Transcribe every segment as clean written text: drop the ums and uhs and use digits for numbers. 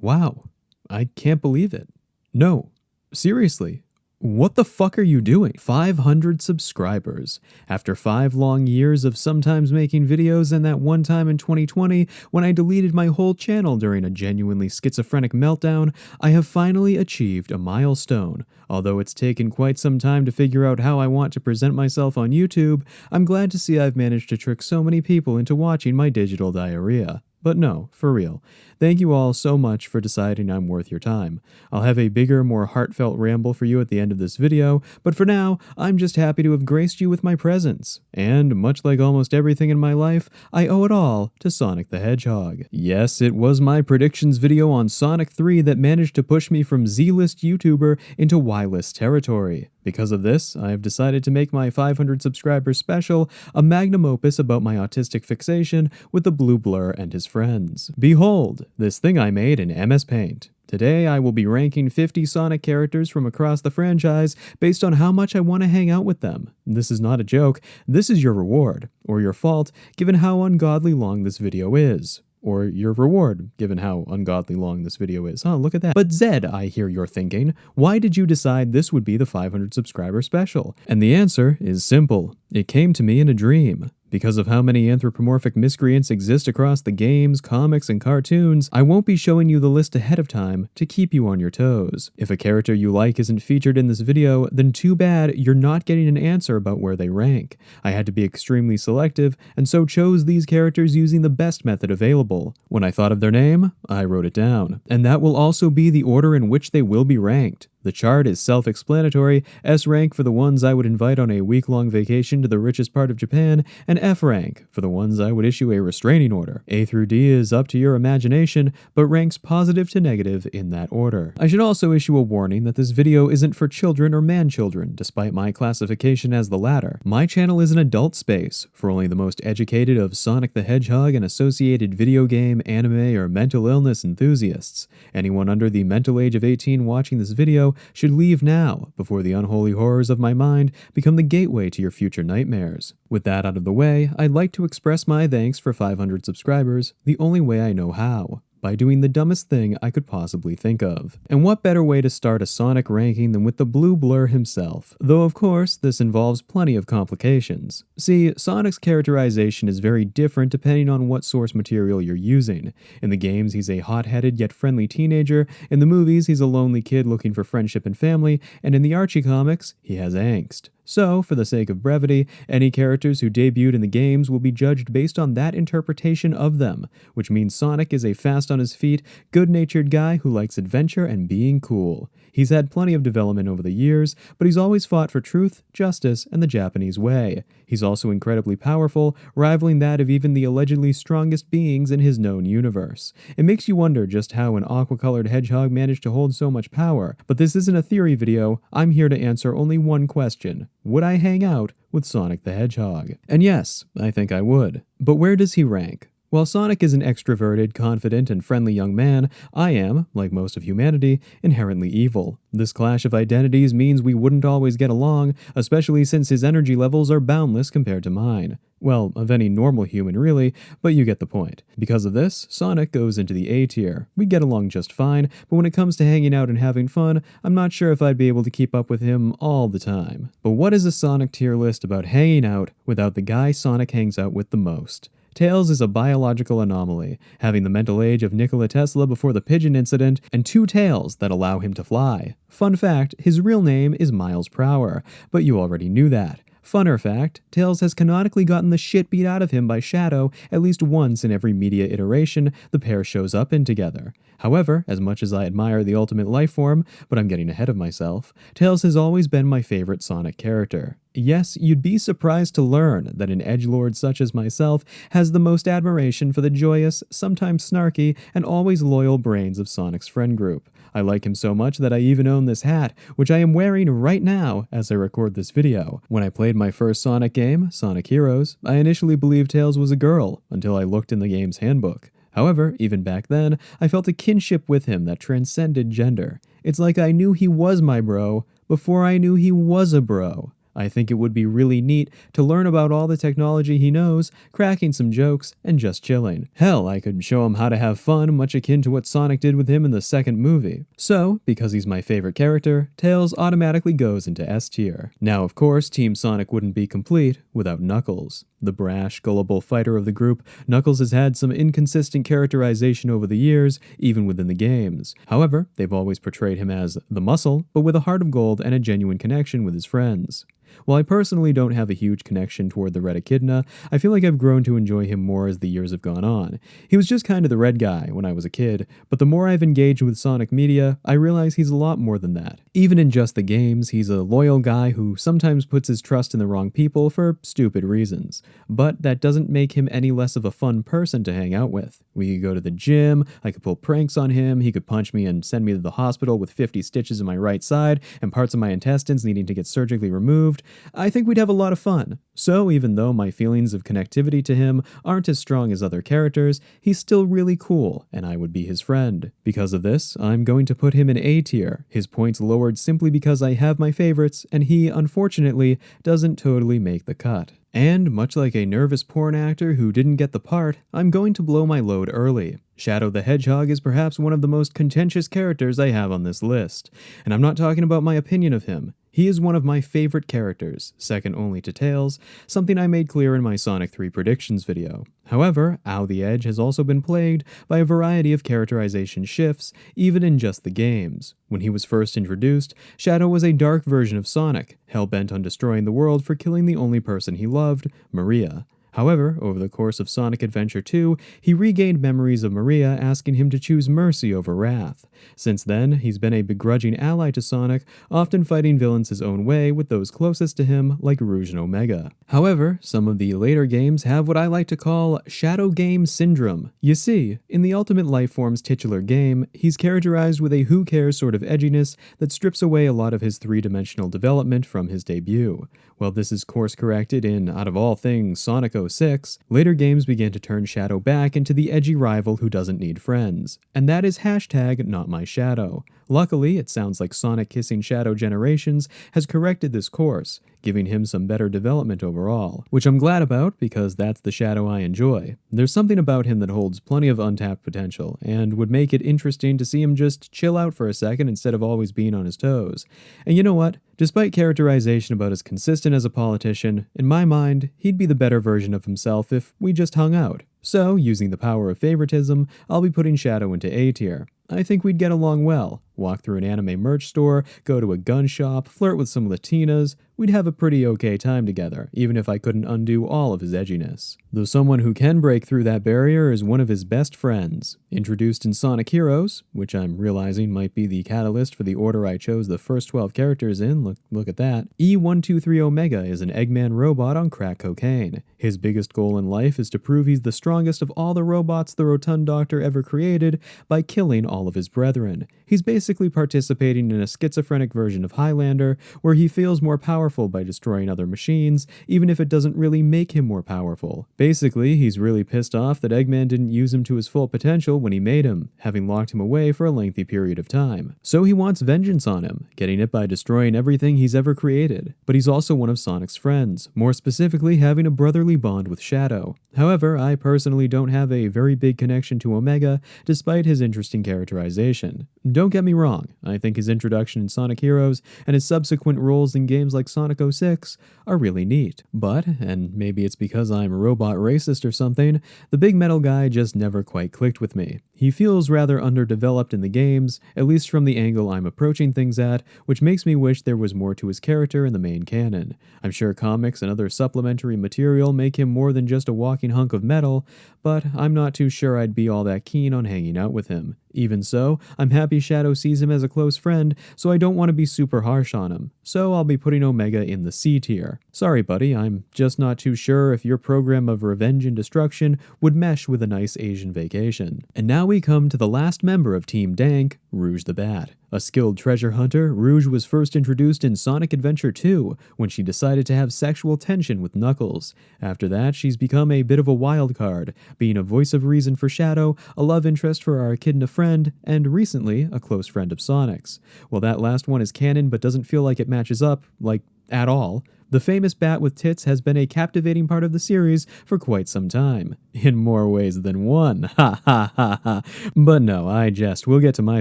Wow, I can't believe it. No, seriously. What the fuck are you doing? 500 subscribers. After 5 long years of sometimes making videos and that one time in 2020 when I deleted my whole channel during a genuinely schizophrenic meltdown, I have finally achieved a milestone. Although it's taken quite some time to figure out how I want to present myself on YouTube, I'm glad to see I've managed to trick so many people into watching my digital diarrhea. But no, for real. Thank you all so much for deciding I'm worth your time. I'll have a bigger, more heartfelt ramble for you at the end of this video, but for now, I'm just happy to have graced you with my presence. And much like almost everything in my life, I owe it all to Sonic the Hedgehog. Yes, it was my predictions video on Sonic 3 that managed to push me from Z-list YouTuber into Y-list territory. Because of this, I have decided to make my 500 subscribers special a magnum opus about my autistic fixation with the blue blur and his friends. Behold, this thing I made in MS Paint. Today, I will be ranking 50 Sonic characters from across the franchise based on how much I want to hang out with them. This is not a joke, this is your reward, or your fault, given how ungodly long this video is. Or your reward, given how ungodly long this video is. Oh, look at that. But Zed, I hear you're thinking, why did you decide this would be the 500 subscriber special? And the answer is simple. It came to me in a dream. Because of how many anthropomorphic miscreants exist across the games, comics, and cartoons, I won't be showing you the list ahead of time to keep you on your toes. If a character you like isn't featured in this video, then too bad you're not getting an answer about where they rank. I had to be extremely selective, and so chose these characters using the best method available. When I thought of their name, I wrote it down. And that will also be the order in which they will be ranked. The chart is self-explanatory, S rank for the ones I would invite on a week-long vacation to the richest part of Japan, and F rank for the ones I would issue a restraining order. A through D is up to your imagination, but ranks positive to negative in that order. I should also issue a warning that this video isn't for children or man-children, despite my classification as the latter. My channel is an adult space for only the most educated of Sonic the Hedgehog and associated video game, anime, or mental illness enthusiasts. Anyone under the mental age of 18 watching this video should leave now, before the unholy horrors of my mind become the gateway to your future nightmares. With that out of the way, I'd like to express my thanks for 500 subscribers, the only way I know how. By doing the dumbest thing I could possibly think of. And what better way to start a Sonic ranking than with the blue blur himself? Though of course, this involves plenty of complications. See, Sonic's characterization is very different depending on what source material you're using. In the games, he's a hot-headed yet friendly teenager, in the movies, he's a lonely kid looking for friendship and family, and in the Archie comics, he has angst. So, for the sake of brevity, any characters who debuted in the games will be judged based on that interpretation of them, which means Sonic is a fast-on-his-feet, good-natured guy who likes adventure and being cool. He's had plenty of development over the years, but he's always fought for truth, justice, and the Japanese way. He's also incredibly powerful, rivaling that of even the allegedly strongest beings in his known universe. It makes you wonder just how an aqua-colored hedgehog managed to hold so much power, but this isn't a theory video, I'm here to answer only one question. Would I hang out with Sonic the Hedgehog? And yes, I think I would. But where does he rank? While Sonic is an extroverted, confident, and friendly young man, I am, like most of humanity, inherently evil. This clash of identities means we wouldn't always get along, especially since his energy levels are boundless compared to mine. Well, of any normal human really, but you get the point. Because of this, Sonic goes into the A tier. We get along just fine, but when it comes to hanging out and having fun, I'm not sure if I'd be able to keep up with him all the time. But what is a Sonic tier list about hanging out without the guy Sonic hangs out with the most? Tails is a biological anomaly, having the mental age of Nikola Tesla before the pigeon incident, and 2 tails that allow him to fly. Fun fact, his real name is Miles Prower, but you already knew that. Funner fact, Tails has canonically gotten the shit beat out of him by Shadow at least once in every media iteration the pair shows up in together. However, as much as I admire the ultimate life form, but I'm getting ahead of myself, Tails has always been my favorite Sonic character. Yes, you'd be surprised to learn that an edgelord such as myself has the most admiration for the joyous, sometimes snarky, and always loyal brains of Sonic's friend group. I like him so much that I even own this hat, which I am wearing right now as I record this video. When I played my first Sonic game, Sonic Heroes, I initially believed Tails was a girl, until I looked in the game's handbook. However, even back then, I felt a kinship with him that transcended gender. It's like I knew he was my bro before I knew he was a bro. I think it would be really neat to learn about all the technology he knows, cracking some jokes, and just chilling. Hell, I could show him how to have fun, much akin to what Sonic did with him in the second movie. So, because he's my favorite character, Tails automatically goes into S tier. Now, of course, Team Sonic wouldn't be complete without Knuckles. The brash, gullible fighter of the group, Knuckles has had some inconsistent characterization over the years, even within the games. However, they've always portrayed him as the muscle, but with a heart of gold and a genuine connection with his friends. While I personally don't have a huge connection toward the Red Echidna, I feel like I've grown to enjoy him more as the years have gone on. He was just kind of the red guy when I was a kid, but the more I've engaged with Sonic media, I realize he's a lot more than that. Even in just the games, he's a loyal guy who sometimes puts his trust in the wrong people for stupid reasons. But that doesn't make him any less of a fun person to hang out with. We could go to the gym, I could pull pranks on him, he could punch me and send me to the hospital with 50 stitches in my right side and parts of my intestines needing to get surgically removed. I think we'd have a lot of fun. So even though my feelings of connectivity to him aren't as strong as other characters, he's still really cool, and I would be his friend. Because of this, I'm going to put him in A tier, his points lowered simply because I have my favorites, and he, unfortunately, doesn't totally make the cut. And, much like a nervous porn actor who didn't get the part, I'm going to blow my load early. Shadow the Hedgehog is perhaps one of the most contentious characters I have on this list. And I'm not talking about my opinion of him. He is one of my favorite characters, second only to Tails, something I made clear in my Sonic 3 predictions video. However, Ow the Edge has also been plagued by a variety of characterization shifts, even in just the games. When he was first introduced, Shadow was a dark version of Sonic, hell-bent on destroying the world for killing the only person he loved, Maria. However, over the course of Sonic Adventure 2, he regained memories of Maria asking him to choose mercy over wrath. Since then, he's been a begrudging ally to Sonic, often fighting villains his own way with those closest to him like Rouge and Omega. However, some of the later games have what I like to call Shadow Game Syndrome. You see, in the Ultimate Lifeform's titular game, he's characterized with a who cares sort of edginess that strips away a lot of his three-dimensional development from his debut. While this is course-corrected in, out of all things, Sonic 06, later games began to turn Shadow back into the edgy rival who doesn't need friends. And that is #NotMyShadow. Luckily, it sounds like Sonic Kissing Shadow Generations has corrected this course, giving him some better development overall, which I'm glad about because that's the Shadow I enjoy. There's something about him that holds plenty of untapped potential, and would make it interesting to see him just chill out for a second instead of always being on his toes. And you know what? Despite characterization about as consistent as a politician, in my mind, he'd be the better version of himself if we just hung out. So, using the power of favoritism, I'll be putting Shadow into A tier. I think we'd get along well. Walk through an anime merch store, go to a gun shop, flirt with some Latinas. We'd have a pretty okay time together, even if I couldn't undo all of his edginess. Though someone who can break through that barrier is one of his best friends. Introduced in Sonic Heroes, which I'm realizing might be the catalyst for the order I chose the first 12 characters in, look at that. E123 Omega is an Eggman robot on crack cocaine. His biggest goal in life is to prove he's the strongest of all the robots the Rotund Doctor ever created by killing all of his brethren. He's basically participating in a schizophrenic version of Highlander, where he feels more powerful by destroying other machines, even if it doesn't really make him more powerful. Basically, he's really pissed off that Eggman didn't use him to his full potential when he made him, having locked him away for a lengthy period of time. So he wants vengeance on him, getting it by destroying everything he's ever created. But he's also one of Sonic's friends, more specifically having a brotherly bond with Shadow. However, I personally don't have a very big connection to Omega, despite his interesting characterization. Don't get me wrong, I think his introduction in Sonic Heroes and his subsequent roles in games like Sonic 06 are really neat. But, and maybe it's because I'm a robot racist or something, the big metal guy just never quite clicked with me. He feels rather underdeveloped in the games, at least from the angle I'm approaching things at, which makes me wish there was more to his character in the main canon. I'm sure comics and other supplementary material make him more than just a walking hunk of metal, but I'm not too sure I'd be all that keen on hanging out with him. Even so, I'm happy Shadow sees him as a close friend, so I don't want to be super harsh on him. So I'll be putting Omega in the C tier. Sorry buddy, I'm just not too sure if your program of revenge and destruction would mesh with a nice Asian vacation. And now we come to the last member of Team Dank, Rouge the Bat. A skilled treasure hunter, Rouge was first introduced in Sonic Adventure 2 when she decided to have sexual tension with Knuckles. After that, she's become a bit of a wild card, being a voice of reason for Shadow, a love interest for our echidna friend, and recently, a close friend of Sonic's. Well, that last one is canon but doesn't feel like it matches up, like at all. The famous bat with tits has been a captivating part of the series for quite some time. In more ways than one. Ha ha ha ha. But no, I jest. We'll get to my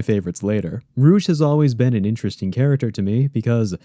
favorites later. Rouge has always been an interesting character to me because...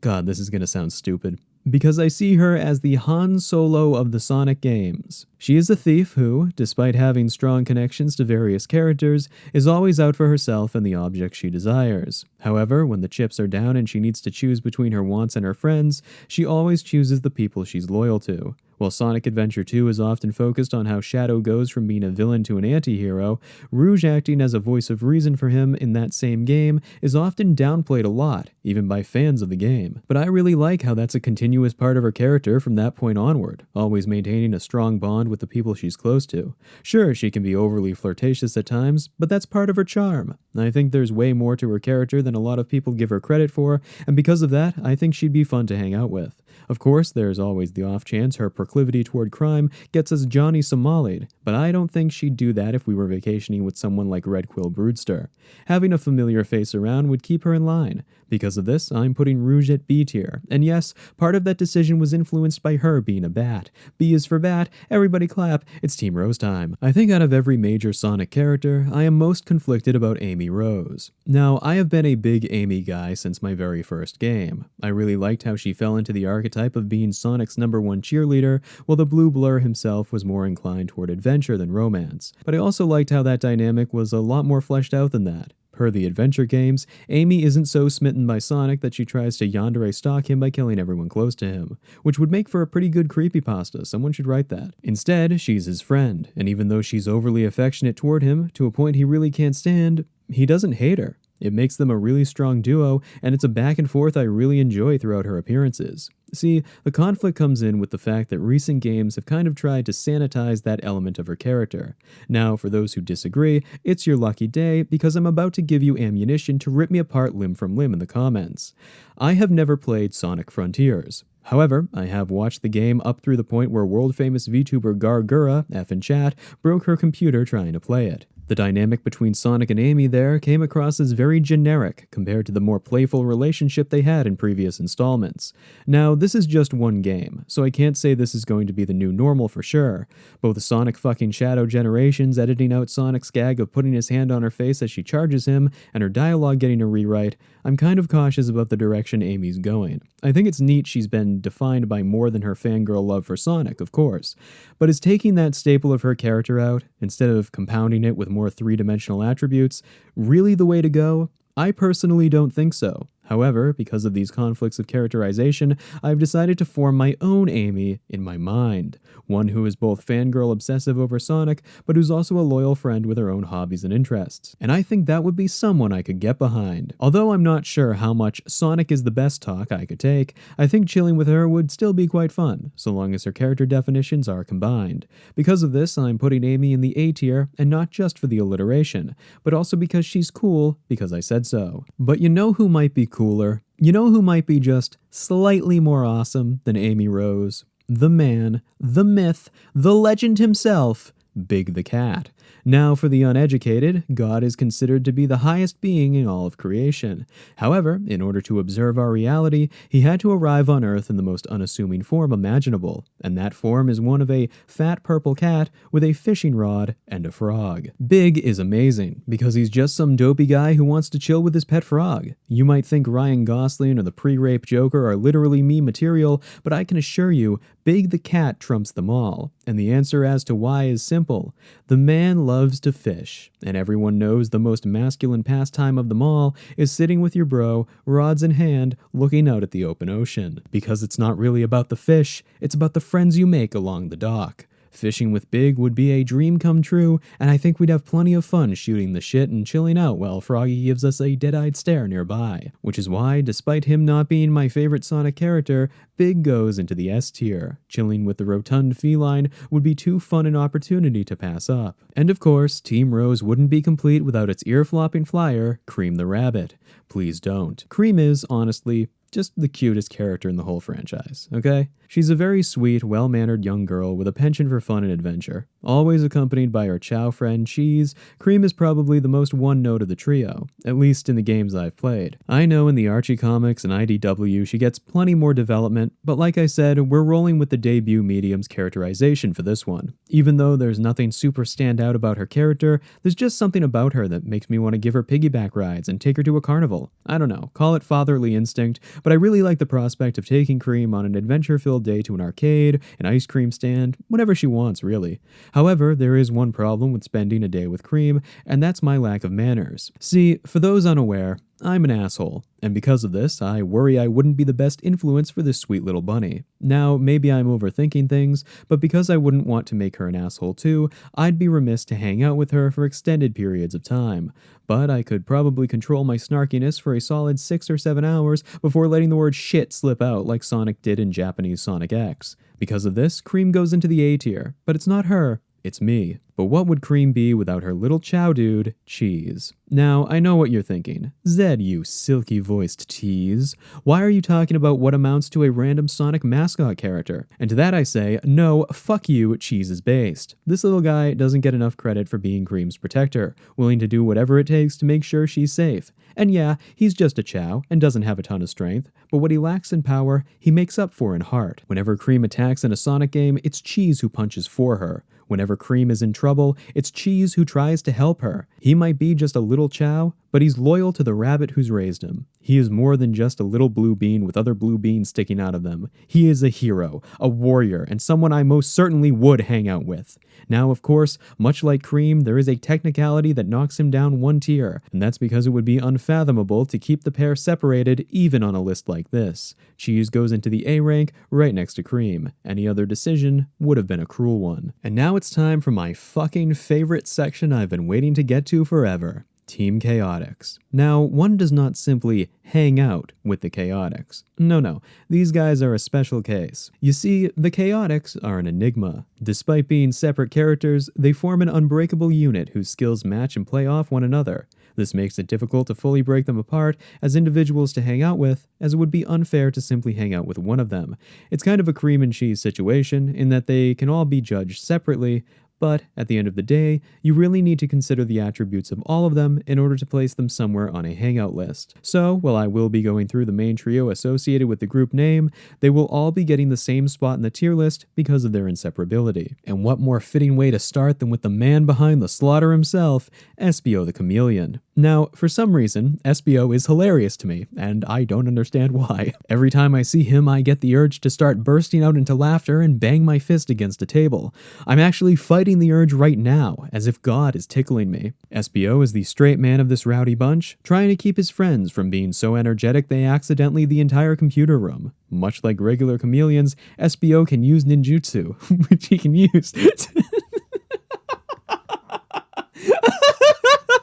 God, this is gonna sound stupid. Because I see her as the Han Solo of the Sonic games. She is a thief who, despite having strong connections to various characters, is always out for herself and the objects she desires. However, when the chips are down and she needs to choose between her wants and her friends, she always chooses the people she's loyal to. While Sonic Adventure 2 is often focused on how Shadow goes from being a villain to an anti-hero, Rouge acting as a voice of reason for him in that same game is often downplayed a lot, even by fans of the game. But I really like how that's a continuous part of her character from that point onward, always maintaining a strong bond with the people she's close to. Sure, she can be overly flirtatious at times, but that's part of her charm. I think there's way more to her character than a lot of people give her credit for, and because of that, I think she'd be fun to hang out with. Of course, there's always the off chance her proclivity toward crime gets us Johnny Somali'd, but I don't think she'd do that if we were vacationing with someone like Red Quill Broodster. Having a familiar face around would keep her in line. Because of this, I'm putting Rouge at B tier, and yes, part of that decision was influenced by her being a bat. B is for bat, everybody clap, it's Team Rose time. I think out of every major Sonic character, I am most conflicted about Amy Rose. Now, I have been a big Amy guy since my very first game. I really liked how she fell into the archetype of being Sonic's #1 cheerleader, while the Blue Blur himself was more inclined toward adventure than romance. But I also liked how that dynamic was a lot more fleshed out than that. Per the adventure games, Amy isn't so smitten by Sonic that she tries to yandere stalk him by killing everyone close to him, which would make for a pretty good creepypasta. Someone should write that. Instead, she's his friend, and even though she's overly affectionate toward him, to a point he really can't stand, he doesn't hate her. It makes them a really strong duo, and it's a back and forth I really enjoy throughout her appearances. See, the conflict comes in with the fact that recent games have kind of tried to sanitize that element of her character. Now, for those who disagree, it's your lucky day, because I'm about to give you ammunition to rip me apart limb from limb in the comments. I have never played Sonic Frontiers. However, I have watched the game up through the point where world-famous VTuber Gargura, F in chat, broke her computer trying to play it. The dynamic between Sonic and Amy there came across as very generic compared to the more playful relationship they had in previous installments. Now, this is just one game, so I can't say this is going to be the new normal for sure. Both Sonic fucking Shadow Generations editing out Sonic's gag of putting his hand on her face as she charges him, and her dialogue getting a rewrite, I'm kind of cautious about the direction Amy's going. I think it's neat she's been defined by more than her fangirl love for Sonic, of course, but is taking that staple of her character out, instead of compounding it with more three-dimensional attributes, really the way to go? I personally don't think so. However, because of these conflicts of characterization, I've decided to form my own Amy in my mind. One who is both fangirl obsessive over Sonic, but who's also a loyal friend with her own hobbies and interests. And I think that would be someone I could get behind. Although I'm not sure how much Sonic is the best talk I could take, I think chilling with her would still be quite fun, so long as her character definitions are combined. Because of this, I'm putting Amy in the A tier, and not just for the alliteration, but also because she's cool, because I said so. But you know who might be cooler? You know who might be just slightly more awesome than Amy Rose? The man, the myth, the legend himself, Big the Cat. Now, for the uneducated, God is considered to be the highest being in all of creation. However, in order to observe our reality, he had to arrive on Earth in the most unassuming form imaginable, and that form is one of a fat purple cat with a fishing rod and a frog. Big is amazing, because he's just some dopey guy who wants to chill with his pet frog. You might think Ryan Gosling or the pre-rape Joker are literally meme material, but I can assure you, Big the Cat trumps them all. And the answer as to why is simple. The man loves to fish, and everyone knows the most masculine pastime of them all is sitting with your bro, rods in hand, looking out at the open ocean. Because it's not really about the fish, it's about the friends you make along the dock. Fishing with Big would be a dream come true, and I think we'd have plenty of fun shooting the shit and chilling out while Froggy gives us a dead-eyed stare nearby. Which is why, despite him not being my favorite Sonic character, Big goes into the S tier. Chilling with the rotund feline would be too fun an opportunity to pass up. And of course, Team Rose wouldn't be complete without its ear-flopping flyer, Cream the Rabbit. Please don't. Cream is, honestly, just the cutest character in the whole franchise, okay? She's a very sweet, well-mannered young girl with a penchant for fun and adventure. Always accompanied by her chow friend, Cheese, Cream is probably the most one-note of the trio, at least in the games I've played. I know in the Archie comics and IDW she gets plenty more development, but like I said, we're rolling with the debut medium's characterization for this one. Even though there's nothing super standout about her character, there's just something about her that makes me want to give her piggyback rides and take her to a carnival. I don't know, call it fatherly instinct, but I really like the prospect of taking Cream on an adventure-filled day to an arcade, an ice cream stand, whatever she wants, really. However, there is one problem with spending a day with Cream, and that's my lack of manners. See, for those unaware, I'm an asshole, and because of this, I worry I wouldn't be the best influence for this sweet little bunny. Now, maybe I'm overthinking things, but because I wouldn't want to make her an asshole too, I'd be remiss to hang out with her for extended periods of time. But I could probably control my snarkiness for a solid 6 or 7 hours before letting the word shit slip out like Sonic did in Japanese Sonic X. Because of this, Cream goes into the A tier, but it's not her. It's me. But what would Cream be without her little chow dude, Cheese? Now, I know what you're thinking. Zed, you silky-voiced tease. Why are you talking about what amounts to a random Sonic mascot character? And to that I say, no, fuck you, Cheese is based. This little guy doesn't get enough credit for being Cream's protector, willing to do whatever it takes to make sure she's safe. And yeah, he's just a chow and doesn't have a ton of strength, but what he lacks in power, he makes up for in heart. Whenever Cream attacks in a Sonic game, it's Cheese who punches for her. Whenever Cream is in trouble, it's Cheese who tries to help her. He might be just a little chow, but he's loyal to the rabbit who's raised him. He is more than just a little blue bean with other blue beans sticking out of them. He is a hero, a warrior, and someone I most certainly would hang out with. Now, of course, much like Cream, there is a technicality that knocks him down one tier, and that's because it would be unfathomable to keep the pair separated even on a list like this. Cheese goes into the A rank right next to Cream. Any other decision would have been a cruel one. And now it's time for my fucking favorite section I've been waiting to get to forever. Team Chaotix. Now, one does not simply hang out with the Chaotix. No, these guys are a special case. You see, the Chaotix are an enigma. Despite being separate characters, they form an unbreakable unit whose skills match and play off one another. This makes it difficult to fully break them apart as individuals to hang out with, as it would be unfair to simply hang out with one of them. It's kind of a cream and cheese situation in that they can all be judged separately, but at the end of the day, you really need to consider the attributes of all of them in order to place them somewhere on a hangout list. So, while I will be going through the main trio associated with the group name, they will all be getting the same spot in the tier list because of their inseparability. And what more fitting way to start than with the man behind the slaughter himself, Espio the Chameleon. Now, for some reason, Espio is hilarious to me, and I don't understand why. Every time I see him, I get the urge to start bursting out into laughter and bang my fist against a table. I'm actually fighting the urge right now, as if God is tickling me. Espio is the straight man of this rowdy bunch, trying to keep his friends from being so energetic they accidentally the entire computer room. Much like regular chameleons, Espio can use ninjutsu, which he can use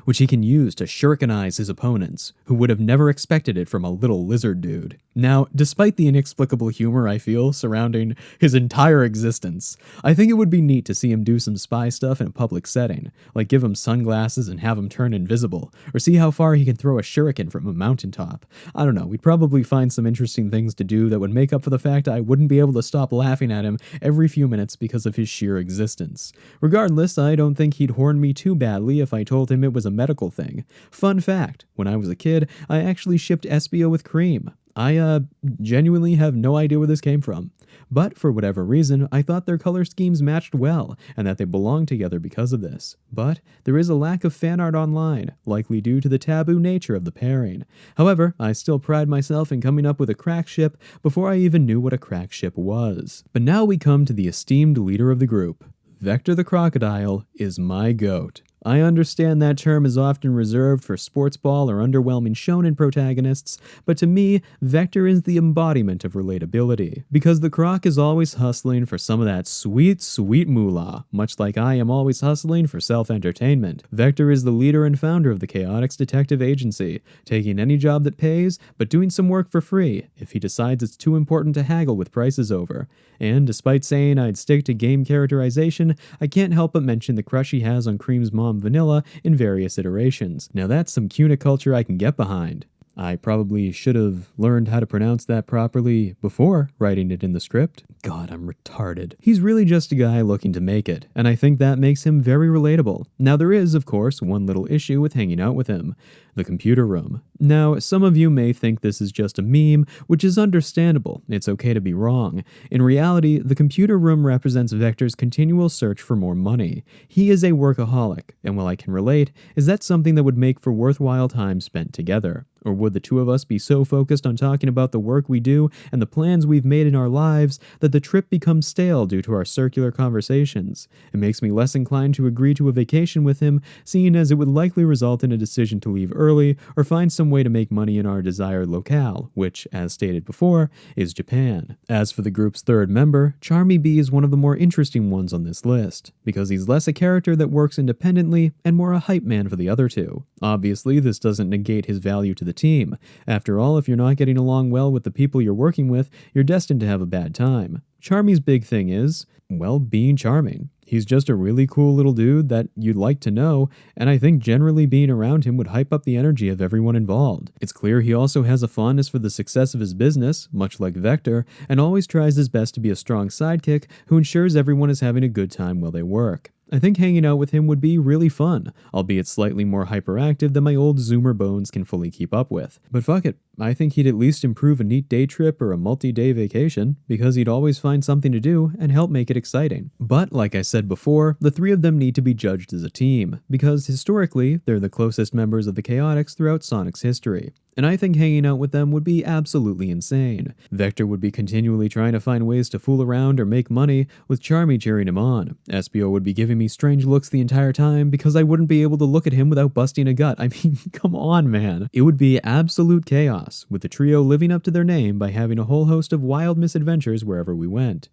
which he can use to shurikenize his opponents, who would have never expected it from a little lizard dude. Now, despite the inexplicable humor I feel surrounding his entire existence, I think it would be neat to see him do some spy stuff in a public setting, like give him sunglasses and have him turn invisible, or see how far he can throw a shuriken from a mountaintop. I don't know, we'd probably find some interesting things to do that would make up for the fact I wouldn't be able to stop laughing at him every few minutes because of his sheer existence. Regardless, I don't think he'd horn me too badly if I told him it was a medical thing. Fun fact, when I was a kid, I actually shipped Espio with Cream. I genuinely have no idea where this came from. But for whatever reason, I thought their color schemes matched well, and that they belonged together because of this. But there is a lack of fan art online, likely due to the taboo nature of the pairing. However, I still pride myself in coming up with a crack ship before I even knew what a crack ship was. But now we come to the esteemed leader of the group. Vector the Crocodile is my goat. I understand that term is often reserved for sports ball or underwhelming shonen protagonists, but to me, Vector is the embodiment of relatability. Because the Croc is always hustling for some of that sweet, sweet moolah, much like I am always hustling for self-entertainment. Vector is the leader and founder of the Chaotix Detective Agency, taking any job that pays, but doing some work for free, if he decides it's too important to haggle with prices over. And despite saying I'd stick to game characterization, I can't help but mention the crush he has on Cream's mom Vanilla in various iterations. Now that's some cuniculture I can get behind. I probably should have learned how to pronounce that properly before writing it in the script. God, I'm retarded. He's really just a guy looking to make it, and I think that makes him very relatable. Now, there is, of course, one little issue with hanging out with him: the computer room. Now, some of you may think this is just a meme, which is understandable. It's okay to be wrong. In reality, the computer room represents Vector's continual search for more money. He is a workaholic, and while I can relate, is that something that would make for worthwhile time spent together? Or would the two of us be so focused on talking about the work we do and the plans we've made in our lives that the trip becomes stale due to our circular conversations? It makes me less inclined to agree to a vacation with him, seeing as it would likely result in a decision to leave early or find some way to make money in our desired locale, which, as stated before, is Japan. As for the group's third member, Charmy B is one of the more interesting ones on this list, because he's less a character that works independently and more a hype man for the other two. Obviously, this doesn't negate his value to the team. After all, if you're not getting along well with the people you're working with, you're destined to have a bad time. Charmy's big thing is, well, being charming. He's just a really cool little dude that you'd like to know, and I think generally being around him would hype up the energy of everyone involved. It's clear he also has a fondness for the success of his business, much like Vector, and always tries his best to be a strong sidekick who ensures everyone is having a good time while they work. I think hanging out with him would be really fun, albeit slightly more hyperactive than my old Zoomer bones can fully keep up with. But fuck it, I think he'd at least improve a neat day trip or a multi-day vacation, because he'd always find something to do and help make it exciting. But like I said before, the three of them need to be judged as a team, because historically, they're the closest members of the Chaotix throughout Sonic's history. And I think hanging out with them would be absolutely insane. Vector would be continually trying to find ways to fool around or make money, with Charmy cheering him on. SBO would be giving me strange looks the entire time because I wouldn't be able to look at him without busting a gut. I mean, come on, man. It would be absolute chaos, with the trio living up to their name by having a whole host of wild misadventures wherever we went.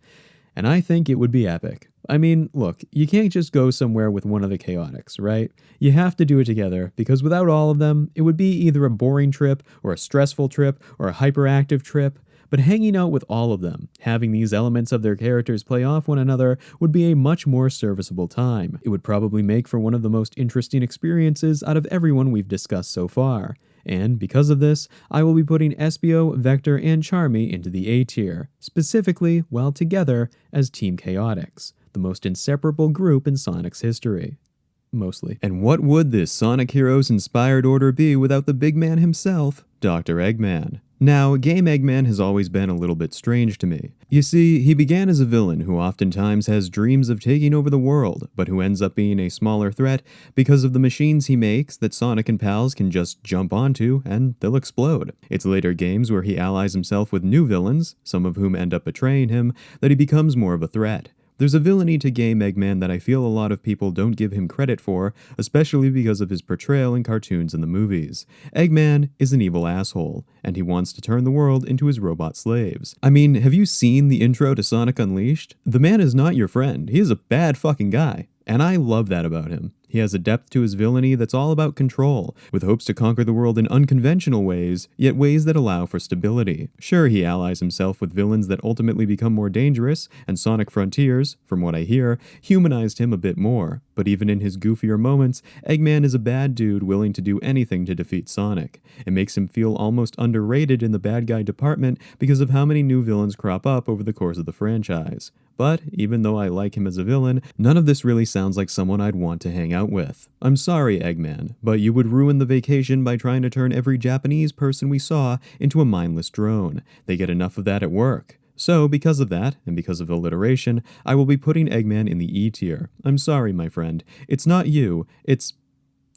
And I think it would be epic. I mean, look, you can't just go somewhere with one of the Chaotix, right? You have to do it together, because without all of them, it would be either a boring trip, or a stressful trip, or a hyperactive trip. But hanging out with all of them, having these elements of their characters play off one another, would be a much more serviceable time. It would probably make for one of the most interesting experiences out of everyone we've discussed so far. And because of this, I will be putting SBO, Vector, and Charmy into the A tier, specifically while together as Team Chaotix, the most inseparable group in Sonic's history. Mostly. And what would this Sonic Heroes inspired order be without the big man himself, Dr. Eggman? Now, Game Eggman has always been a little bit strange to me. You see, he began as a villain who oftentimes has dreams of taking over the world, but who ends up being a smaller threat because of the machines he makes that Sonic and pals can just jump onto and they'll explode. It's later games where he allies himself with new villains, some of whom end up betraying him, that he becomes more of a threat. There's a villainy to Game Eggman that I feel a lot of people don't give him credit for, especially because of his portrayal in cartoons and the movies. Eggman is an evil asshole, and he wants to turn the world into his robot slaves. I mean, have you seen the intro to Sonic Unleashed? The man is not your friend. He is a bad fucking guy. And I love that about him. He has a depth to his villainy that's all about control, with hopes to conquer the world in unconventional ways, yet ways that allow for stability. Sure, he allies himself with villains that ultimately become more dangerous, and Sonic Frontiers, from what I hear, humanized him a bit more. But even in his goofier moments, Eggman is a bad dude willing to do anything to defeat Sonic. It makes him feel almost underrated in the bad guy department because of how many new villains crop up over the course of the franchise. But, even though I like him as a villain, none of this really sounds like someone I'd want to hang out with. I'm sorry, Eggman, but you would ruin the vacation by trying to turn every Japanese person we saw into a mindless drone. They get enough of that at work. So, because of that, and because of alliteration, I will be putting Eggman in the E tier. I'm sorry, my friend. It's not you, it's...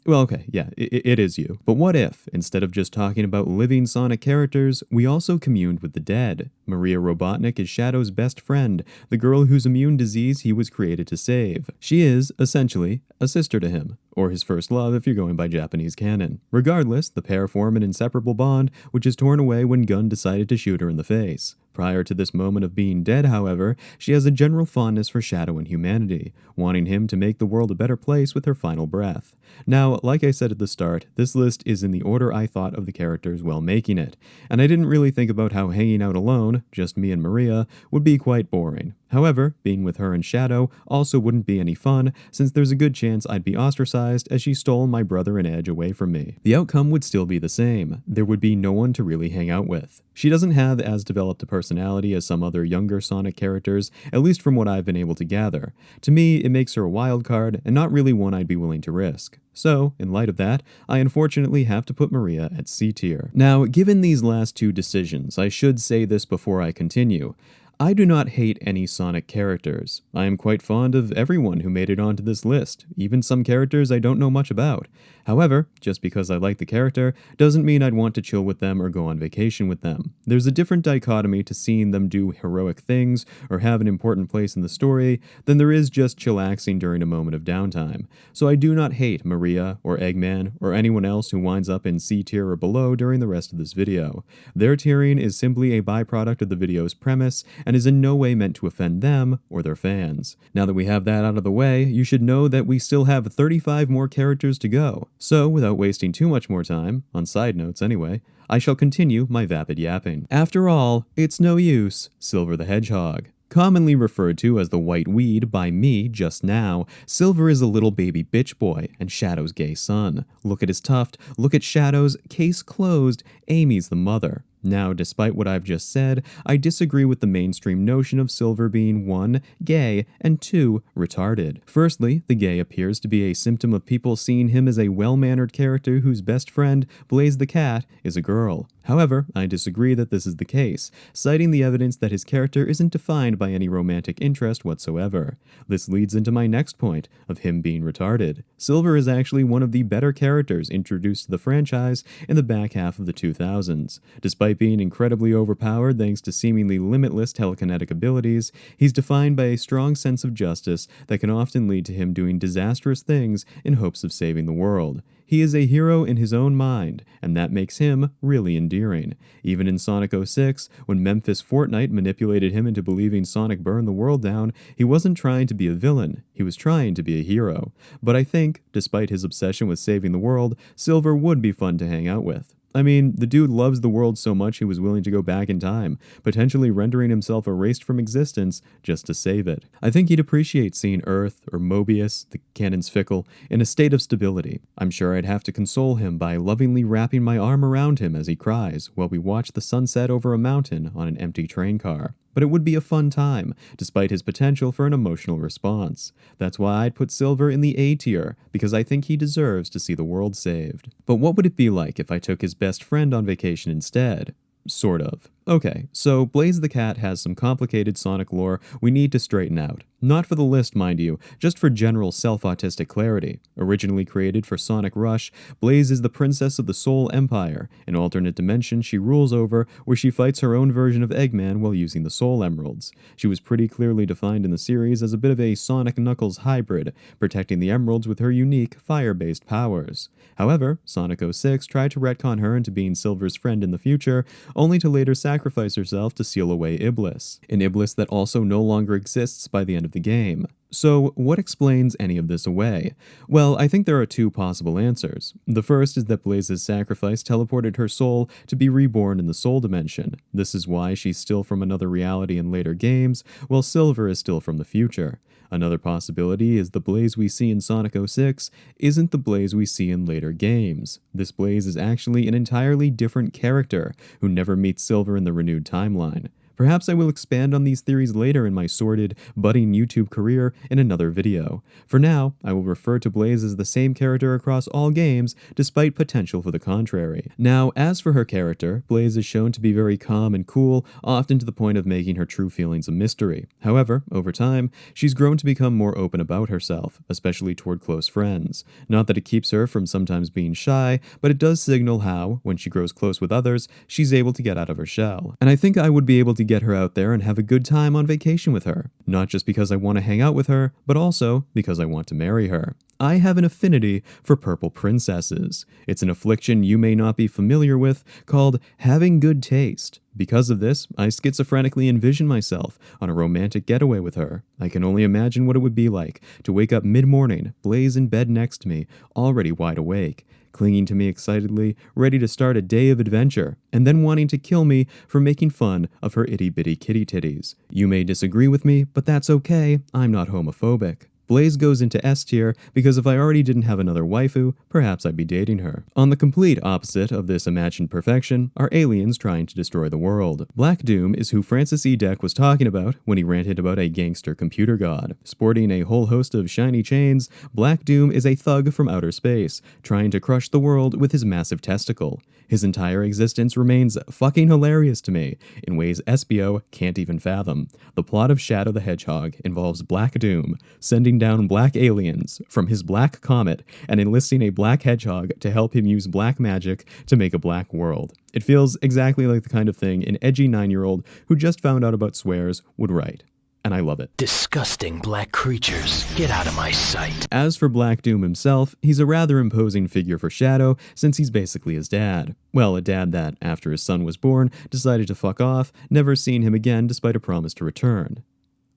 Well, okay, yeah, it is you. But what if, instead of just talking about living Sonic characters, we also communed with the dead? Maria Robotnik is Shadow's best friend, the girl whose immune disease he was created to save. She is, essentially, a sister to him, or his first love if you're going by Japanese canon. Regardless, the pair form an inseparable bond, which is torn away when Gun decided to shoot her in the face. Prior to this moment of being dead, however, she has a general fondness for Shadow and humanity, wanting him to make the world a better place with her final breath. Now, like I said at the start, this list is in the order I thought of the characters while making it, and I didn't really think about how hanging out alone, just me and Maria, would be quite boring. However, being with her and Shadow also wouldn't be any fun, since there's a good chance I'd be ostracized as she stole my brother and Edge away from me. The outcome would still be the same. There would be no one to really hang out with. She doesn't have as developed a personality as some other younger Sonic characters, at least from what I've been able to gather. To me, it makes her a wild card, and not really one I'd be willing to risk. So, in light of that, I unfortunately have to put Maria at C tier. Now, given these last two decisions, I should say this before I continue. I do not hate any Sonic characters. I am quite fond of everyone who made it onto this list, even some characters I don't know much about. However, just because I like the character doesn't mean I'd want to chill with them or go on vacation with them. There's a different dichotomy to seeing them do heroic things or have an important place in the story than there is just chillaxing during a moment of downtime. So I do not hate Maria or Eggman or anyone else who winds up in C tier or below during the rest of this video. Their tiering is simply a byproduct of the video's premise and is in no way meant to offend them or their fans. Now that we have that out of the way, you should know that we still have 35 more characters to go. So, without wasting too much more time, on side notes anyway, I shall continue my vapid yapping. After all, it's no use, Silver the Hedgehog. Commonly referred to as the white weed by me just now, Silver is a little baby bitch boy and Shadow's gay son. Look at his tuft, look at Shadow's, case closed, Amy's the mother. Now, despite what I've just said, I disagree with the mainstream notion of Silver being 1, gay, and 2, retarded. Firstly, the gay appears to be a symptom of people seeing him as a well-mannered character whose best friend, Blaze the cat, is a girl. However, I disagree that this is the case, citing the evidence that his character isn't defined by any romantic interest whatsoever. This leads into my next point, of him being retarded. Silver is actually one of the better characters introduced to the franchise in the back half of the 2000s. Despite being incredibly overpowered thanks to seemingly limitless telekinetic abilities, he's defined by a strong sense of justice that can often lead to him doing disastrous things in hopes of saving the world. He is a hero in his own mind, and that makes him really endearing. Even in Sonic 06, when Memphis Fortnite manipulated him into believing Sonic burned the world down, he wasn't trying to be a villain, he was trying to be a hero. But I think, despite his obsession with saving the world, Silver would be fun to hang out with. I mean, the dude loves the world so much he was willing to go back in time, potentially rendering himself erased from existence just to save it. I think he'd appreciate seeing Earth, or Mobius, the Cannon's Fickle, in a state of stability. I'm sure I'd have to console him by lovingly wrapping my arm around him as he cries, while we watch the sunset over a mountain on an empty train car. But it would be a fun time, despite his potential for an emotional response. That's why I'd put Silver in the A tier, because I think he deserves to see the world saved. But what would it be like if I took his best friend on vacation instead? Sort of. Okay, so Blaze the Cat has some complicated Sonic lore we need to straighten out. Not for the list, mind you, just for general self-autistic clarity. Originally created for Sonic Rush, Blaze is the princess of the Soul Empire, an alternate dimension she rules over where she fights her own version of Eggman while using the Soul Emeralds. She was pretty clearly defined in the series as a bit of a Sonic Knuckles hybrid, protecting the emeralds with her unique fire-based powers. However, Sonic 06 tried to retcon her into being Silver's friend in the future, only to later sacrifice herself to seal away Iblis, an Iblis that also no longer exists by the end of the game. So, what explains any of this away? Well, I think there are two possible answers. The first is that Blaze's sacrifice teleported her soul to be reborn in the Soul Dimension. This is why she's still from another reality in later games, while Silver is still from the future. Another possibility is the Blaze we see in Sonic 06 isn't the Blaze we see in later games. This Blaze is actually an entirely different character who never meets Silver in the renewed timeline. Perhaps I will expand on these theories later in my sordid, budding YouTube career in another video. For now, I will refer to Blaze as the same character across all games, despite potential for the contrary. Now, as for her character, Blaze is shown to be very calm and cool, often to the point of making her true feelings a mystery. However, over time, she's grown to become more open about herself, especially toward close friends. Not that it keeps her from sometimes being shy, but it does signal how, when she grows close with others, she's able to get out of her shell. And I think I would be able to get her out there and have a good time on vacation with her. Not just because I want to hang out with her, but also because I want to marry her. I have an affinity for purple princesses. It's an affliction you may not be familiar with called having good taste. Because of this, I schizophrenically envision myself on a romantic getaway with her. I can only imagine what it would be like to wake up mid-morning, Blaze in bed next to me, already wide awake, clinging to me excitedly, ready to start a day of adventure, and then wanting to kill me for making fun of her itty-bitty kitty titties. You may disagree with me, but that's okay. I'm not homophobic. Blaze goes into S tier because if I already didn't have another waifu, perhaps I'd be dating her. On the complete opposite of this imagined perfection are aliens trying to destroy the world. Black Doom is who Francis E. Deck was talking about when he ranted about a gangster computer god. Sporting a whole host of shiny chains, Black Doom is a thug from outer space, trying to crush the world with his massive testicle. His entire existence remains fucking hilarious to me, in ways SBO can't even fathom. The plot of Shadow the Hedgehog involves Black Doom sending down black aliens from his black comet and enlisting a black hedgehog to help him use black magic to make a black world. It feels exactly like the kind of thing an edgy 9-year-old who just found out about swears would write. And I love it. Disgusting black creatures, get out of my sight. As for Black Doom himself, he's a rather imposing figure for Shadow since he's basically his dad. Well, a dad that, after his son was born, decided to fuck off, never seen him again despite a promise to return.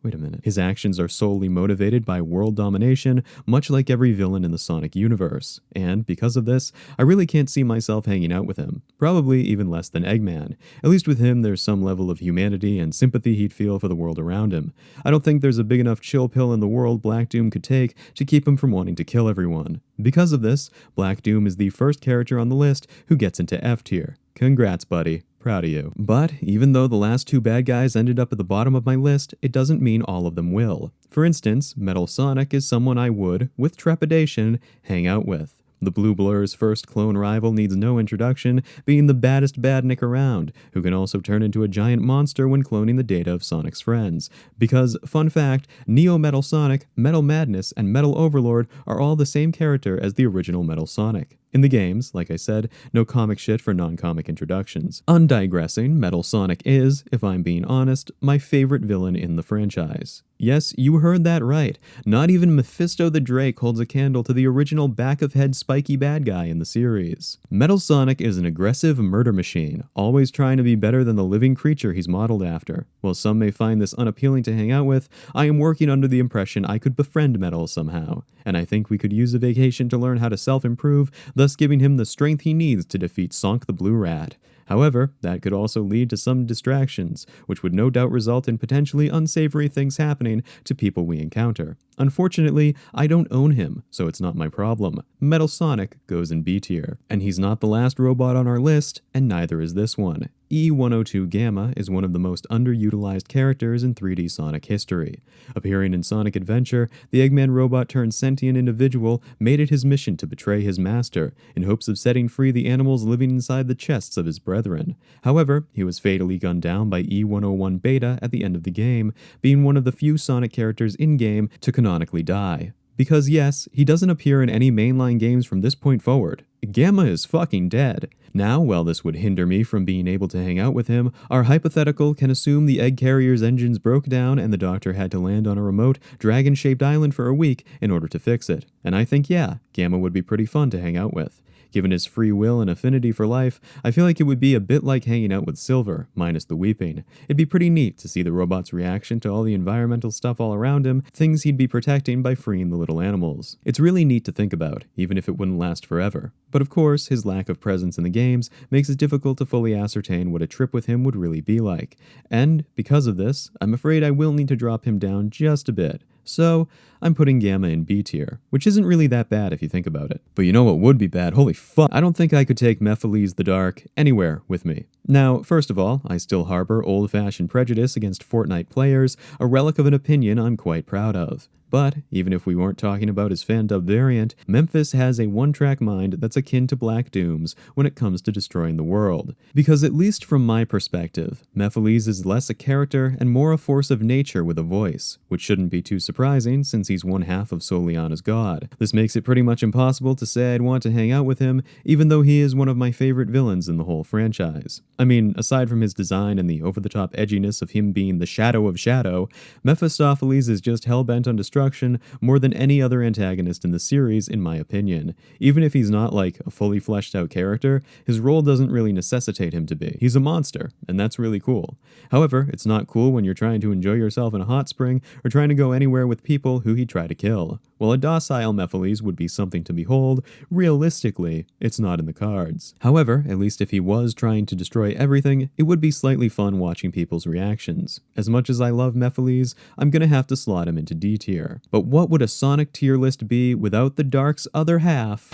Wait a minute. His actions are solely motivated by world domination, much like every villain in the Sonic universe. And because of this, I really can't see myself hanging out with him. Probably even less than Eggman. At least with him, there's some level of humanity and sympathy he'd feel for the world around him. I don't think there's a big enough chill pill in the world Black Doom could take to keep him from wanting to kill everyone. Because of this, Black Doom is the first character on the list who gets into F tier. Congrats, buddy. Proud of you. But even though the last two bad guys ended up at the bottom of my list, it doesn't mean all of them will. For instance, Metal Sonic is someone I would, with trepidation, hang out with. The Blue Blur's first clone rival needs no introduction, being the baddest badnik around, who can also turn into a giant monster when cloning the data of Sonic's friends. Because, fun fact, Neo Metal Sonic, Metal Madness, and Metal Overlord are all the same character as the original Metal Sonic. In the games, like I said, no comic shit for non-comic introductions. Undigressing, Metal Sonic is, if I'm being honest, my favorite villain in the franchise. Yes, you heard that right. Not even Mephisto the Drake holds a candle to the original back-of-head spiky bad guy in the series. Metal Sonic is an aggressive murder machine, always trying to be better than the living creature he's modeled after. While some may find this unappealing to hang out with, I am working under the impression I could befriend Metal somehow, and I think we could use a vacation to learn how to self-improve, thus giving him the strength he needs to defeat Sonk the Blue Rat. However, that could also lead to some distractions, which would no doubt result in potentially unsavory things happening to people we encounter. Unfortunately, I don't own him, so it's not my problem. Metal Sonic goes in B tier. And he's not the last robot on our list, and neither is this one. E102 Gamma is one of the most underutilized characters in 3D Sonic history. Appearing in Sonic Adventure, the Eggman robot turned sentient individual made it his mission to betray his master, in hopes of setting free the animals living inside the chests of his brethren. However, he was fatally gunned down by E101 Beta at the end of the game, being one of the few Sonic characters in-game to canonically die. Because yes, he doesn't appear in any mainline games from this point forward. Gamma is fucking dead. Now, while this would hinder me from being able to hang out with him, our hypothetical can assume the egg carrier's engines broke down and the doctor had to land on a remote, dragon-shaped island for a week in order to fix it. And I think, yeah, Gamma would be pretty fun to hang out with. Given his free will and affinity for life, I feel like it would be a bit like hanging out with Silver, minus the weeping. It'd be pretty neat to see the robot's reaction to all the environmental stuff all around him, things he'd be protecting by freeing the little animals. It's really neat to think about, even if it wouldn't last forever. But of course, his lack of presence in the games makes it difficult to fully ascertain what a trip with him would really be like. And, because of this, I'm afraid I will need to drop him down just a bit. So, I'm putting Gamma in B tier, which isn't really that bad if you think about it. But you know what would be bad? Holy fuck, I don't think I could take Mephiles the Dark anywhere with me. Now, first of all, I still harbor old-fashioned prejudice against Fortnite players, a relic of an opinion I'm quite proud of. But, even if we weren't talking about his fan-dub variant, Memphis has a one-track mind that's akin to Black Doom's when it comes to destroying the world. Because at least from my perspective, Mephiles is less a character and more a force of nature with a voice, which shouldn't be too surprising since he's one half of Soliana's god. This makes it pretty much impossible to say I'd want to hang out with him, even though he is one of my favorite villains in the whole franchise. I mean, aside from his design and the over-the-top edginess of him being the Shadow of Shadow, Mephistopheles is just hell-bent on destroying destruction more than any other antagonist in the series, in my opinion. Even if he's not like a fully fleshed out character, his role doesn't really necessitate him to be. He's a monster, and that's really cool. However, it's not cool when you're trying to enjoy yourself in a hot spring or trying to go anywhere with people who he'd try to kill. While a docile Mephiles would be something to behold, realistically, it's not in the cards. However, at least if he was trying to destroy everything, it would be slightly fun watching people's reactions. As much as I love Mephiles, I'm gonna have to slot him into D tier. But what would a Sonic tier list be without the Dark's other half?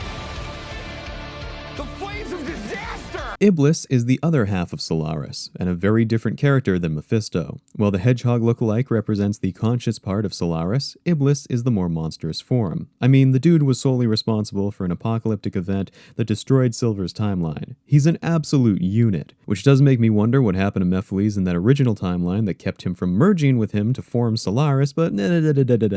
Iblis is the other half of Solaris, and a very different character than Mephisto. While the Hedgehog lookalike represents the conscious part of Solaris, Iblis is the more monstrous form. I mean, the dude was solely responsible for an apocalyptic event that destroyed Silver's timeline. He's an absolute unit, which does make me wonder what happened to Mephiles in that original timeline that kept him from merging with him to form Solaris, but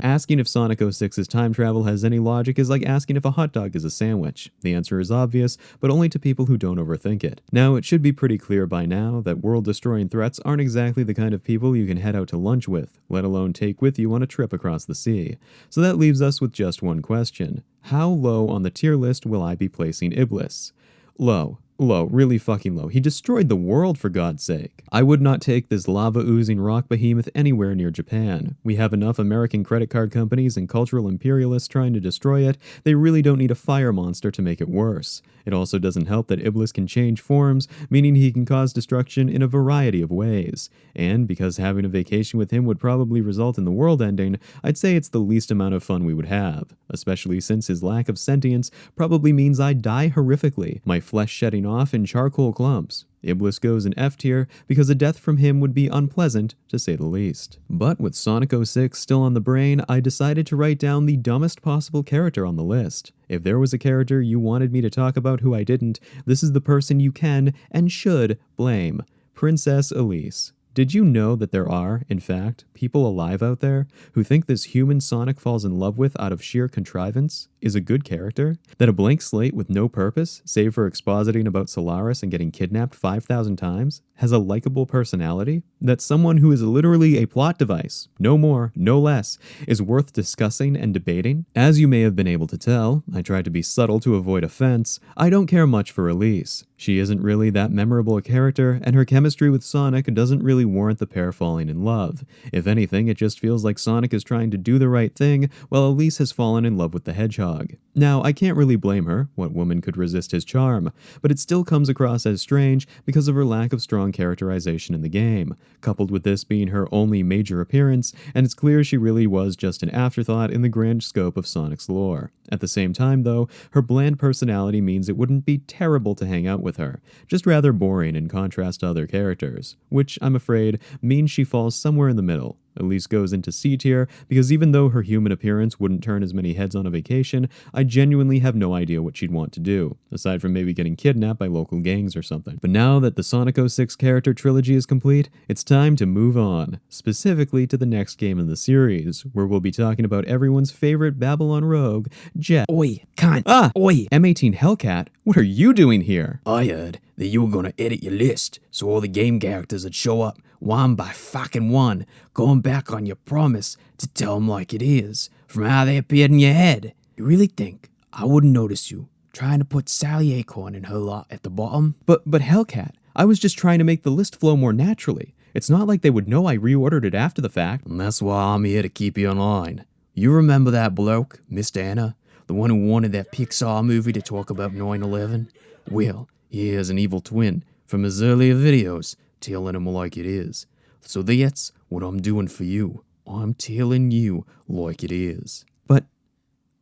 asking if Sonic 06's time travel has any logic is like asking if a hot dog is a sandwich. The answer is obvious, but only to people who don't overthink it. Now, it should be pretty clear by now that world-destroying threats aren't exactly the kind of people you can head out to lunch with, let alone take with you on a trip across the sea. So that leaves us with just one question. How low on the tier list will I be placing Iblis? Low. Low, really fucking low. He destroyed the world, for God's sake. I would not take this lava-oozing rock behemoth anywhere near Japan. We have enough American credit card companies and cultural imperialists trying to destroy it. They really don't need a fire monster to make it worse. It also doesn't help that Iblis can change forms, meaning he can cause destruction in a variety of ways. And because having a vacation with him would probably result in the world ending, I'd say it's the least amount of fun we would have, especially since his lack of sentience probably means I'd die horrifically, my flesh shedding off in charcoal clumps. Iblis goes in F tier because a death from him would be unpleasant, to say the least. But with Sonic 06 still on the brain, I decided to write down the dumbest possible character on the list. If there was a character you wanted me to talk about who I didn't, this is the person you can and should blame. Princess Elise. Did you know that there are, in fact, people alive out there who think this human Sonic falls in love with out of sheer contrivance is a good character? That a blank slate with no purpose, save for expositing about Solaris and getting kidnapped 5,000 times, has a likable personality? That someone who is literally a plot device, no more, no less, is worth discussing and debating? As you may have been able to tell, I tried to be subtle to avoid offense, I don't care much for Elise. She isn't really that memorable a character, and her chemistry with Sonic doesn't really warrant the pair falling in love. If anything, it just feels like Sonic is trying to do the right thing, while Elise has fallen in love with the Hedgehog. Now, I can't really blame her, what woman could resist his charm, but it still comes across as strange because of her lack of strong characterization in the game, coupled with this being her only major appearance, and it's clear she really was just an afterthought in the grand scope of Sonic's lore. At the same time, though, her bland personality means it wouldn't be terrible to hang out with her, just rather boring in contrast to other characters, which, I'm afraid, means she falls somewhere in the middle. Elise goes into C tier because even though her human appearance wouldn't turn as many heads on a vacation, I genuinely have no idea what she'd want to do, aside from maybe getting kidnapped by local gangs or something. But now that the Sonic 06 character trilogy is complete, it's time to move on, specifically to the next game in the series, where we'll be talking about everyone's favorite Babylon rogue, Jet. Oi, cunt. Oi, M18 Hellcat, what are you doing here? I heard that you were gonna edit your list so all the game characters would show up one by fucking one, going back on your promise to tell them like it is, from how they appeared in your head. You really think I wouldn't notice you trying to put Sally Acorn and her lot at the bottom? But Hellcat, I was just trying to make the list flow more naturally. It's not like they would know I reordered it after the fact. And that's why I'm here to keep you in line. You remember that bloke, Mr. Anna? The one who wanted that Pixar movie to talk about 9/11? Well, he has an evil twin from his earlier videos, telling him like it is. So that's what I'm doing for you. I'm telling you like it is. But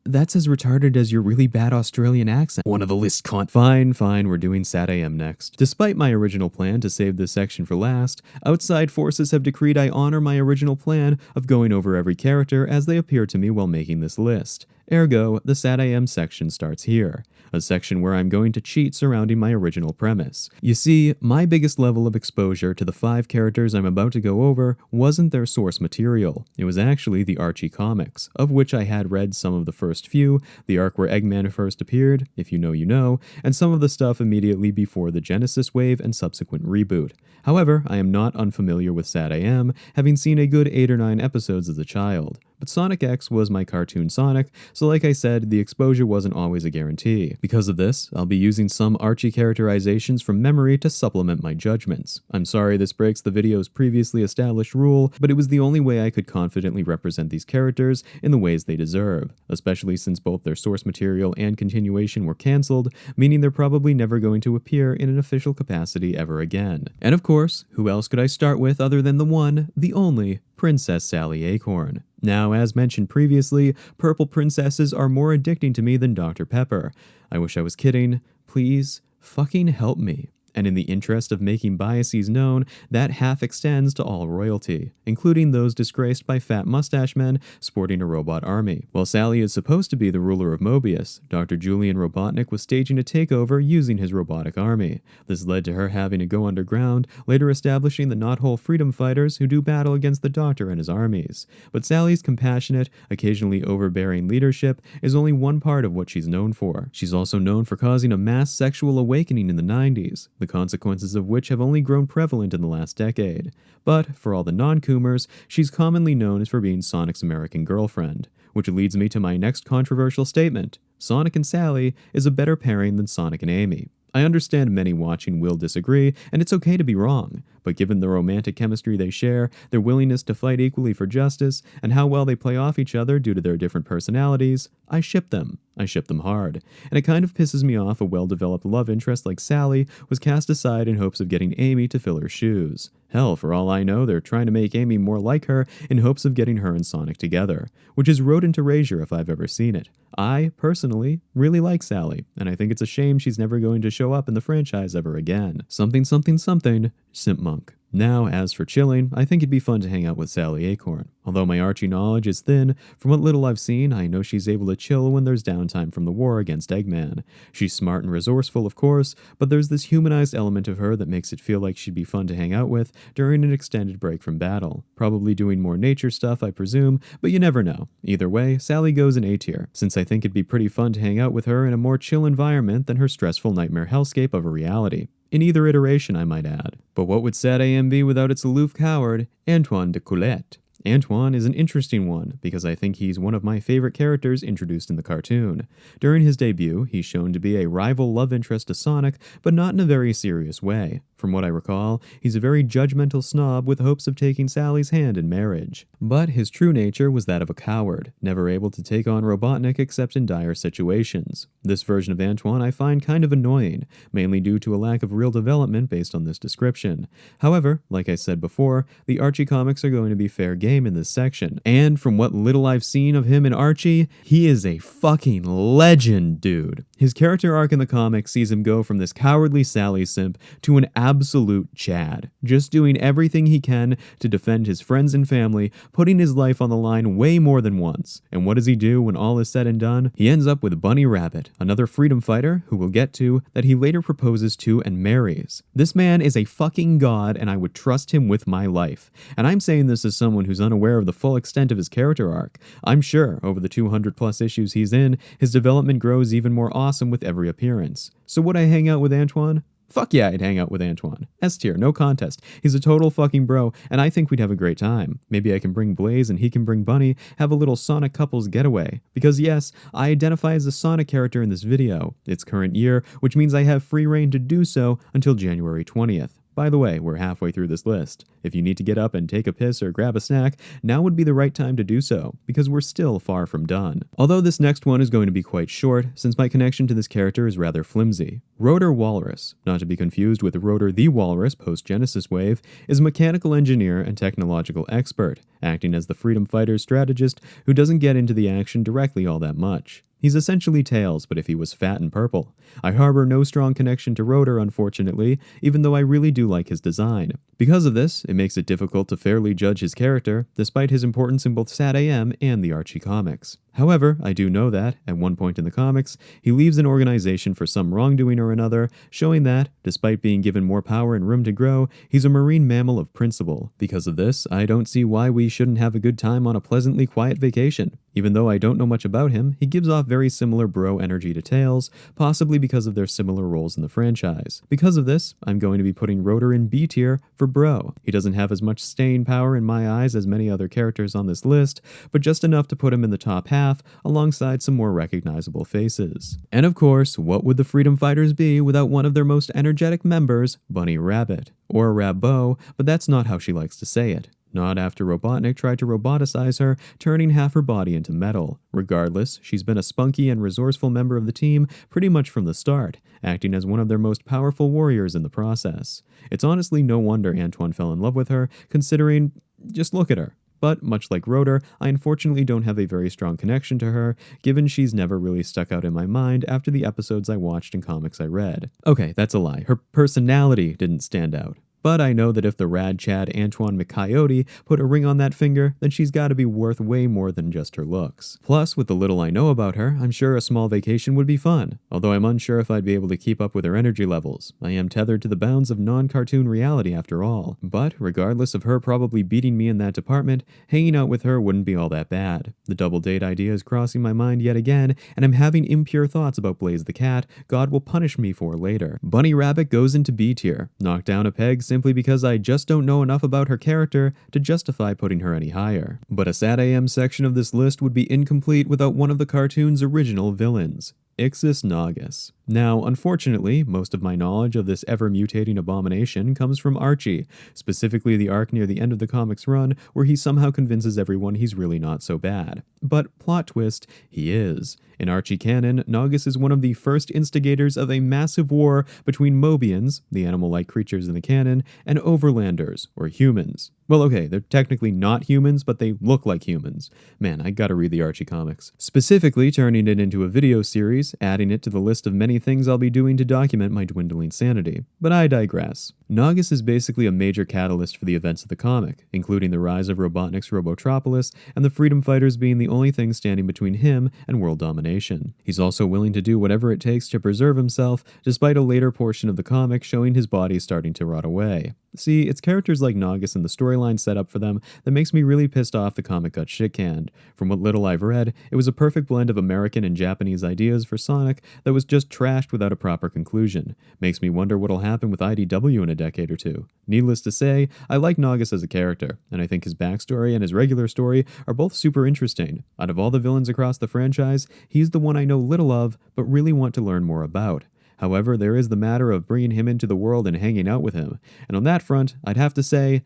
that's as retarded as your really bad Australian accent. One of the list cunt. Fine, we're doing SatAM next. Despite my original plan to save this section for last, outside forces have decreed I honor my original plan of going over every character as they appear to me while making this list. Ergo, the SatAM section starts here, a section where I'm going to cheat surrounding my original premise. You see, my biggest level of exposure to the 5 characters I'm about to go over wasn't their source material. It was actually the Archie comics, of which I had read some of the first few, the arc where Eggman first appeared, if you know you know, and some of the stuff immediately before the Genesis wave and subsequent reboot. However, I am not unfamiliar with SatAM, having seen a good 8 or 9 episodes as a child. but Sonic X was my cartoon Sonic, so like I said, the exposure wasn't always a guarantee. Because of this, I'll be using some Archie characterizations from memory to supplement my judgments. I'm sorry this breaks the video's previously established rule, but it was the only way I could confidently represent these characters in the ways they deserve, especially since both their source material and continuation were cancelled, meaning they're probably never going to appear in an official capacity ever again. And of course, who else could I start with other than the one, the only, Princess Sally Acorn. Now, as mentioned previously, purple princesses are more addicting to me than Dr. Pepper. I wish I was kidding. Please, fucking help me. And in the interest of making biases known, that half extends to all royalty, including those disgraced by fat mustache men sporting a robot army. While Sally is supposed to be the ruler of Mobius, Dr. Julian Robotnik was staging a takeover using his robotic army. This led to her having to go underground, later establishing the Knothole Freedom Fighters who do battle against the Doctor and his armies. But Sally's compassionate, occasionally overbearing leadership is only one part of what she's known for. She's also known for causing a mass sexual awakening in the 90s. The consequences of which have only grown prevalent in the last decade. But, for all the non-Coomers, she's commonly known as for being Sonic's American girlfriend. Which leads me to my next controversial statement. Sonic and Sally is a better pairing than Sonic and Amy. I understand many watching will disagree, and it's okay to be wrong, but given the romantic chemistry they share, their willingness to fight equally for justice, and how well they play off each other due to their different personalities, I ship them. I ship them hard. And it kind of pisses me off a well-developed love interest like Sally was cast aside in hopes of getting Amy to fill her shoes. Hell, for all I know, they're trying to make Amy more like her in hopes of getting her and Sonic together, which is rodent erasure if I've ever seen it. I, personally, really like Sally, and I think it's a shame she's never going to show up in the franchise ever again. Something, something, something, Simp Monk. Now, as for chilling, I think it'd be fun to hang out with Sally Acorn. Although my Archie knowledge is thin, from what little I've seen, I know she's able to chill when there's downtime from the war against Eggman. She's smart and resourceful, of course, but there's this humanized element of her that makes it feel like she'd be fun to hang out with during an extended break from battle. Probably doing more nature stuff, I presume, but you never know. Either way, Sally goes in A tier, since I think it'd be pretty fun to hang out with her in a more chill environment than her stressful nightmare hellscape of a reality. In either iteration, I might add. But what would SatAM be without its aloof coward, Antoine de Colette? Antoine is an interesting one, because I think he's one of my favorite characters introduced in the cartoon. During his debut, he's shown to be a rival love interest to Sonic, but not in a very serious way. From what I recall, he's a very judgmental snob with hopes of taking Sally's hand in marriage. But his true nature was that of a coward, never able to take on Robotnik except in dire situations. This version of Antoine I find kind of annoying, mainly due to a lack of real development based on this description. However, like I said before, the Archie comics are going to be fair game in this section, and from what little I've seen of him in Archie, he is a fucking legend, dude. His character arc in the comics sees him go from this cowardly Sally simp to an absolute Chad, just doing everything he can to defend his friends and family, putting his life on the line way more than once. And what does he do when all is said and done? He ends up with Bunny Rabbit, another freedom fighter who we'll get to, that he later proposes to and marries. This man is a fucking god, and I would trust him with my life. And I'm saying this as someone who's unaware of the full extent of his character arc. I'm sure, over the 200 plus issues he's in, his development grows even more awesome with every appearance. So would I hang out with Antoine? Fuck yeah, I'd hang out with Antoine. S tier, no contest. He's a total fucking bro, and I think we'd have a great time. Maybe I can bring Blaze and he can bring Bunny, have a little Sonic couples getaway. Because yes, I identify as a Sonic character in this video. It's current year, which means I have free reign to do so until January 20th. By the way, we're halfway through this list. If you need to get up and take a piss or grab a snack, now would be the right time to do so, because we're still far from done. Although this next one is going to be quite short, since my connection to this character is rather flimsy. Rotor Walrus, not to be confused with Rotor the Walrus post-Genesis wave, is a mechanical engineer and technological expert, acting as the freedom fighter's strategist who doesn't get into the action directly all that much. He's essentially Tails, but if he was fat and purple. I harbor no strong connection to Rotor, unfortunately, even though I really do like his design. Because of this, it makes it difficult to fairly judge his character, despite his importance in both SatAM and the Archie comics. However, I do know that, at one point in the comics, he leaves an organization for some wrongdoing or another, showing that, despite being given more power and room to grow, he's a marine mammal of principle. Because of this, I don't see why we shouldn't have a good time on a pleasantly quiet vacation. Even though I don't know much about him, he gives off very similar bro energy to Tails, possibly because of their similar roles in the franchise. Because of this, I'm going to be putting Rotor in B tier for bro. He doesn't have as much staying power in my eyes as many other characters on this list, but just enough to put him in the top half, alongside some more recognizable faces. And of course, what would the Freedom Fighters be without one of their most energetic members, Bunny Rabbit? Or Rabbo, but that's not how she likes to say it. Not after Robotnik tried to roboticize her, turning half her body into metal. Regardless, she's been a spunky and resourceful member of the team pretty much from the start, acting as one of their most powerful warriors in the process. It's honestly no wonder Antoine fell in love with her, considering, just look at her. But, much like Rotor, I unfortunately don't have a very strong connection to her, given she's never really stuck out in my mind after the episodes I watched and comics I read. Okay, that's a lie. Her personality didn't stand out. But I know that if the rad Chad Antoine McCoyote put a ring on that finger, then she's gotta be worth way more than just her looks. Plus, with the little I know about her, I'm sure a small vacation would be fun, although I'm unsure if I'd be able to keep up with her energy levels. I am tethered to the bounds of non-cartoon reality after all. But, regardless of her probably beating me in that department, hanging out with her wouldn't be all that bad. The double date idea is crossing my mind yet again, and I'm having impure thoughts about Blaze the cat God will punish me for later. Bunny Rabbit goes into B tier, knocked down a peg simply because I just don't know enough about her character to justify putting her any higher. But a SatAM section of this list would be incomplete without one of the cartoon's original villains, Ixis Naugus. Now, unfortunately, most of my knowledge of this ever-mutating abomination comes from Archie, specifically the arc near the end of the comic's run where he somehow convinces everyone he's really not so bad. But, plot twist, he is. In Archie canon, Naugus is one of the first instigators of a massive war between Mobians, the animal-like creatures in the canon, and Overlanders, or humans. Well, okay, they're technically not humans, but they look like humans. Man, I gotta read the Archie comics. Specifically, turning it into a video series, adding it to the list of many things I'll be doing to document my dwindling sanity. But I digress. Naugus is basically a major catalyst for the events of the comic, including the rise of Robotnik's Robotropolis, and the Freedom Fighters being the only thing standing between him and world domination. He's also willing to do whatever it takes to preserve himself, despite a later portion of the comic showing his body starting to rot away. See, it's characters like Naugus and the storyline set up for them that makes me really pissed off the comic got shit-canned. From what little I've read, it was a perfect blend of American and Japanese ideas for Sonic that was just trashed without a proper conclusion. Makes me wonder what'll happen with IDW in a decade or two. Needless to say, I like Naugus as a character, and I think his backstory and his regular story are both super interesting. Out of all the villains across the franchise, he's the one I know little of, but really want to learn more about. However, there is the matter of bringing him into the world and hanging out with him. And on that front, I'd have to say,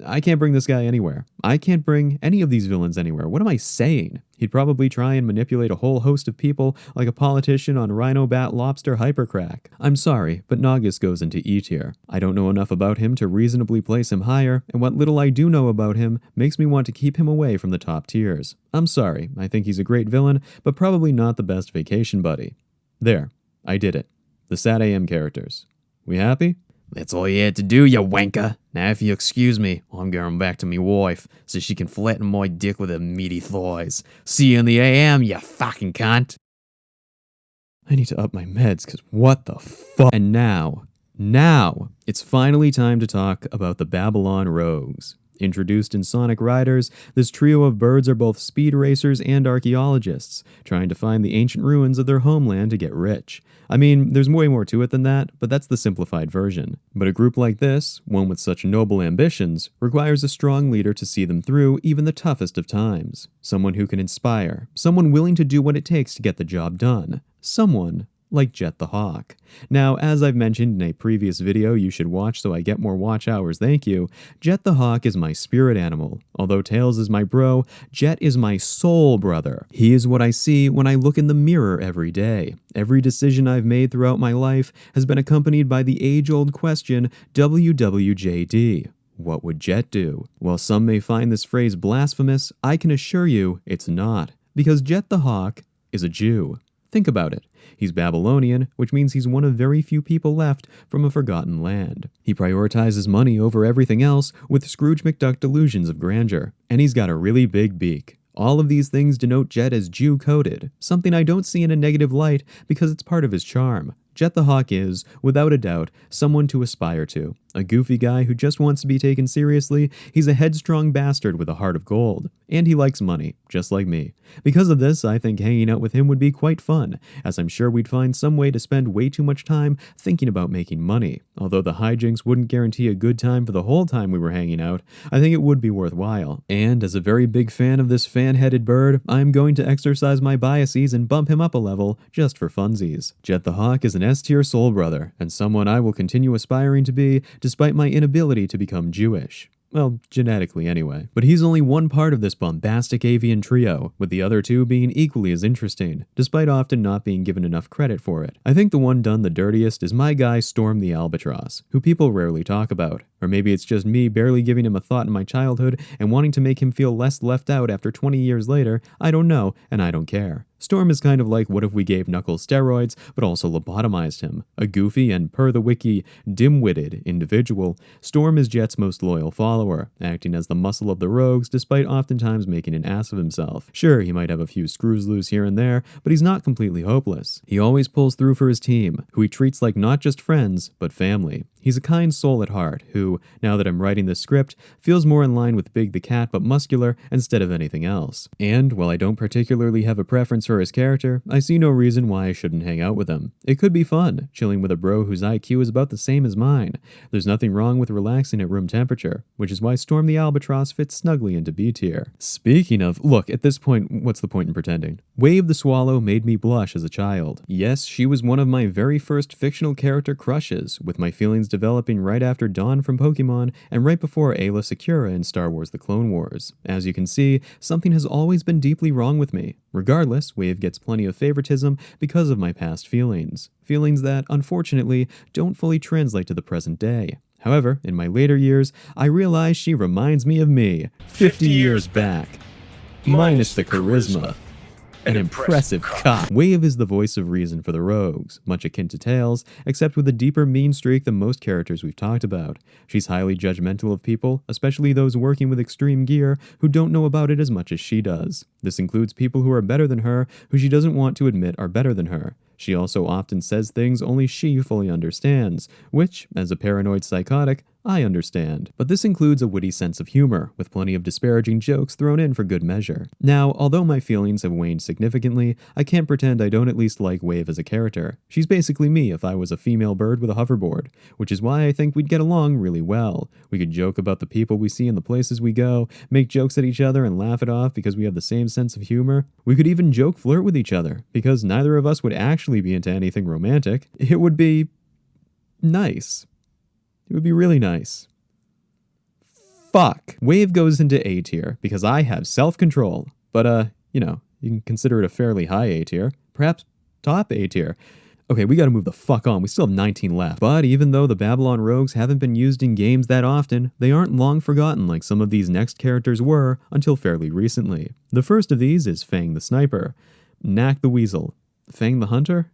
I can't bring this guy anywhere. I can't bring any of these villains anywhere. What am I saying? He'd probably try and manipulate a whole host of people like a politician on Rhino Bat Lobster Hypercrack. I'm sorry, but Naugus goes into E tier. I don't know enough about him to reasonably place him higher, and what little I do know about him makes me want to keep him away from the top tiers. I'm sorry, I think he's a great villain, but probably not the best vacation buddy. There, I did it. The SatAM characters. We happy? That's all you had to do, you wanker. Now if you excuse me, I'm going back to me wife, so she can flatten my dick with her meaty thighs. See you in the AM, you fucking cunt. I need to up my meds, cause what the fuck? And now, it's finally time to talk about the Babylon Rogues. Introduced in Sonic Riders, this trio of birds are both speed racers and archaeologists, trying to find the ancient ruins of their homeland to get rich. I mean, there's way more to it than that, but that's the simplified version. But a group like this, one with such noble ambitions, requires a strong leader to see them through even the toughest of times. Someone who can inspire, someone willing to do what it takes to get the job done. Someone like Jet the Hawk. Now, as I've mentioned in a previous video you should watch so I get more watch hours, thank you, Jet the Hawk is my spirit animal. Although Tails is my bro, Jet is my soul brother. He is what I see when I look in the mirror every day. Every decision I've made throughout my life has been accompanied by the age-old question, WWJD. What would Jet do? While some may find this phrase blasphemous, I can assure you it's not. Because Jet the Hawk is a Jew. Think about it. He's Babylonian, which means he's one of very few people left from a forgotten land. He prioritizes money over everything else with Scrooge McDuck delusions of grandeur. And he's got a really big beak. All of these things denote Jet as Jew-coded, something I don't see in a negative light because it's part of his charm. Jet the Hawk is, without a doubt, someone to aspire to. A goofy guy who just wants to be taken seriously, he's a headstrong bastard with a heart of gold. And he likes money, just like me. Because of this, I think hanging out with him would be quite fun, as I'm sure we'd find some way to spend way too much time thinking about making money. Although the hijinks wouldn't guarantee a good time for the whole time we were hanging out, I think it would be worthwhile. And as a very big fan of this fan-headed bird, I'm going to exercise my biases and bump him up a level just for funsies. Jet the Hawk is an S-tier soul brother, and someone I will continue aspiring to be despite my inability to become Jewish. Well, genetically anyway. But he's only one part of this bombastic avian trio, with the other two being equally as interesting, despite often not being given enough credit for it. I think the one done the dirtiest is my guy Storm the Albatross, who people rarely talk about. Or maybe it's just me barely giving him a thought in my childhood and wanting to make him feel less left out after 20 years later. I don't know, and I don't care. Storm is kind of like what if we gave Knuckles steroids, but also lobotomized him. A goofy and, per the wiki, dim-witted individual, Storm is Jet's most loyal follower, acting as the muscle of the rogues despite oftentimes making an ass of himself. Sure, he might have a few screws loose here and there, but he's not completely hopeless. He always pulls through for his team, who he treats like not just friends, but family. He's a kind soul at heart, who, now that I'm writing this script, feels more in line with Big the Cat but muscular instead of anything else. And, while I don't particularly have a preference for his character, I see no reason why I shouldn't hang out with him. It could be fun, chilling with a bro whose IQ is about the same as mine. There's nothing wrong with relaxing at room temperature, which is why Storm the Albatross fits snugly into B tier. Speaking of, look, at this point, what's the point in pretending? Wave the Swallow made me blush as a child. Yes, she was one of my very first fictional character crushes, with my feelings developing right after Dawn from Pokemon and right before Ayla Secura in Star Wars The Clone Wars. As you can see, something has always been deeply wrong with me. Regardless, Wave gets plenty of favoritism because of my past feelings. Feelings that, unfortunately, don't fully translate to the present day. However, in my later years, I realize she reminds me of me, 50 years back. Minus the charisma. An impressive cock. Wave is the voice of reason for the rogues, much akin to Tails, except with a deeper mean streak than most characters we've talked about. She's highly judgmental of people, especially those working with extreme gear, who don't know about it as much as she does. This includes people who are better than her, who she doesn't want to admit are better than her. She also often says things only she fully understands, which, as a paranoid psychotic, I understand. But this includes a witty sense of humor, with plenty of disparaging jokes thrown in for good measure. Now, although my feelings have waned significantly, I can't pretend I don't at least like Wave as a character. She's basically me if I was a female bird with a hoverboard, which is why I think we'd get along really well. We could joke about the people we see and the places we go, make jokes at each other and laugh it off because we have the same sense of humor. We could even joke flirt with each other, because neither of us would actually be into anything romantic. It would be nice. It would be really nice. Fuck. Wave goes into A tier because I have self-control. But, you can consider it a fairly high A tier. Perhaps top A tier. Okay, we gotta move the fuck on. We still have 19 left. But even though the Babylon Rogues haven't been used in games that often, they aren't long forgotten like some of these next characters were until fairly recently. The first of these is Fang the Sniper. Knack the Weasel. Fang the Hunter?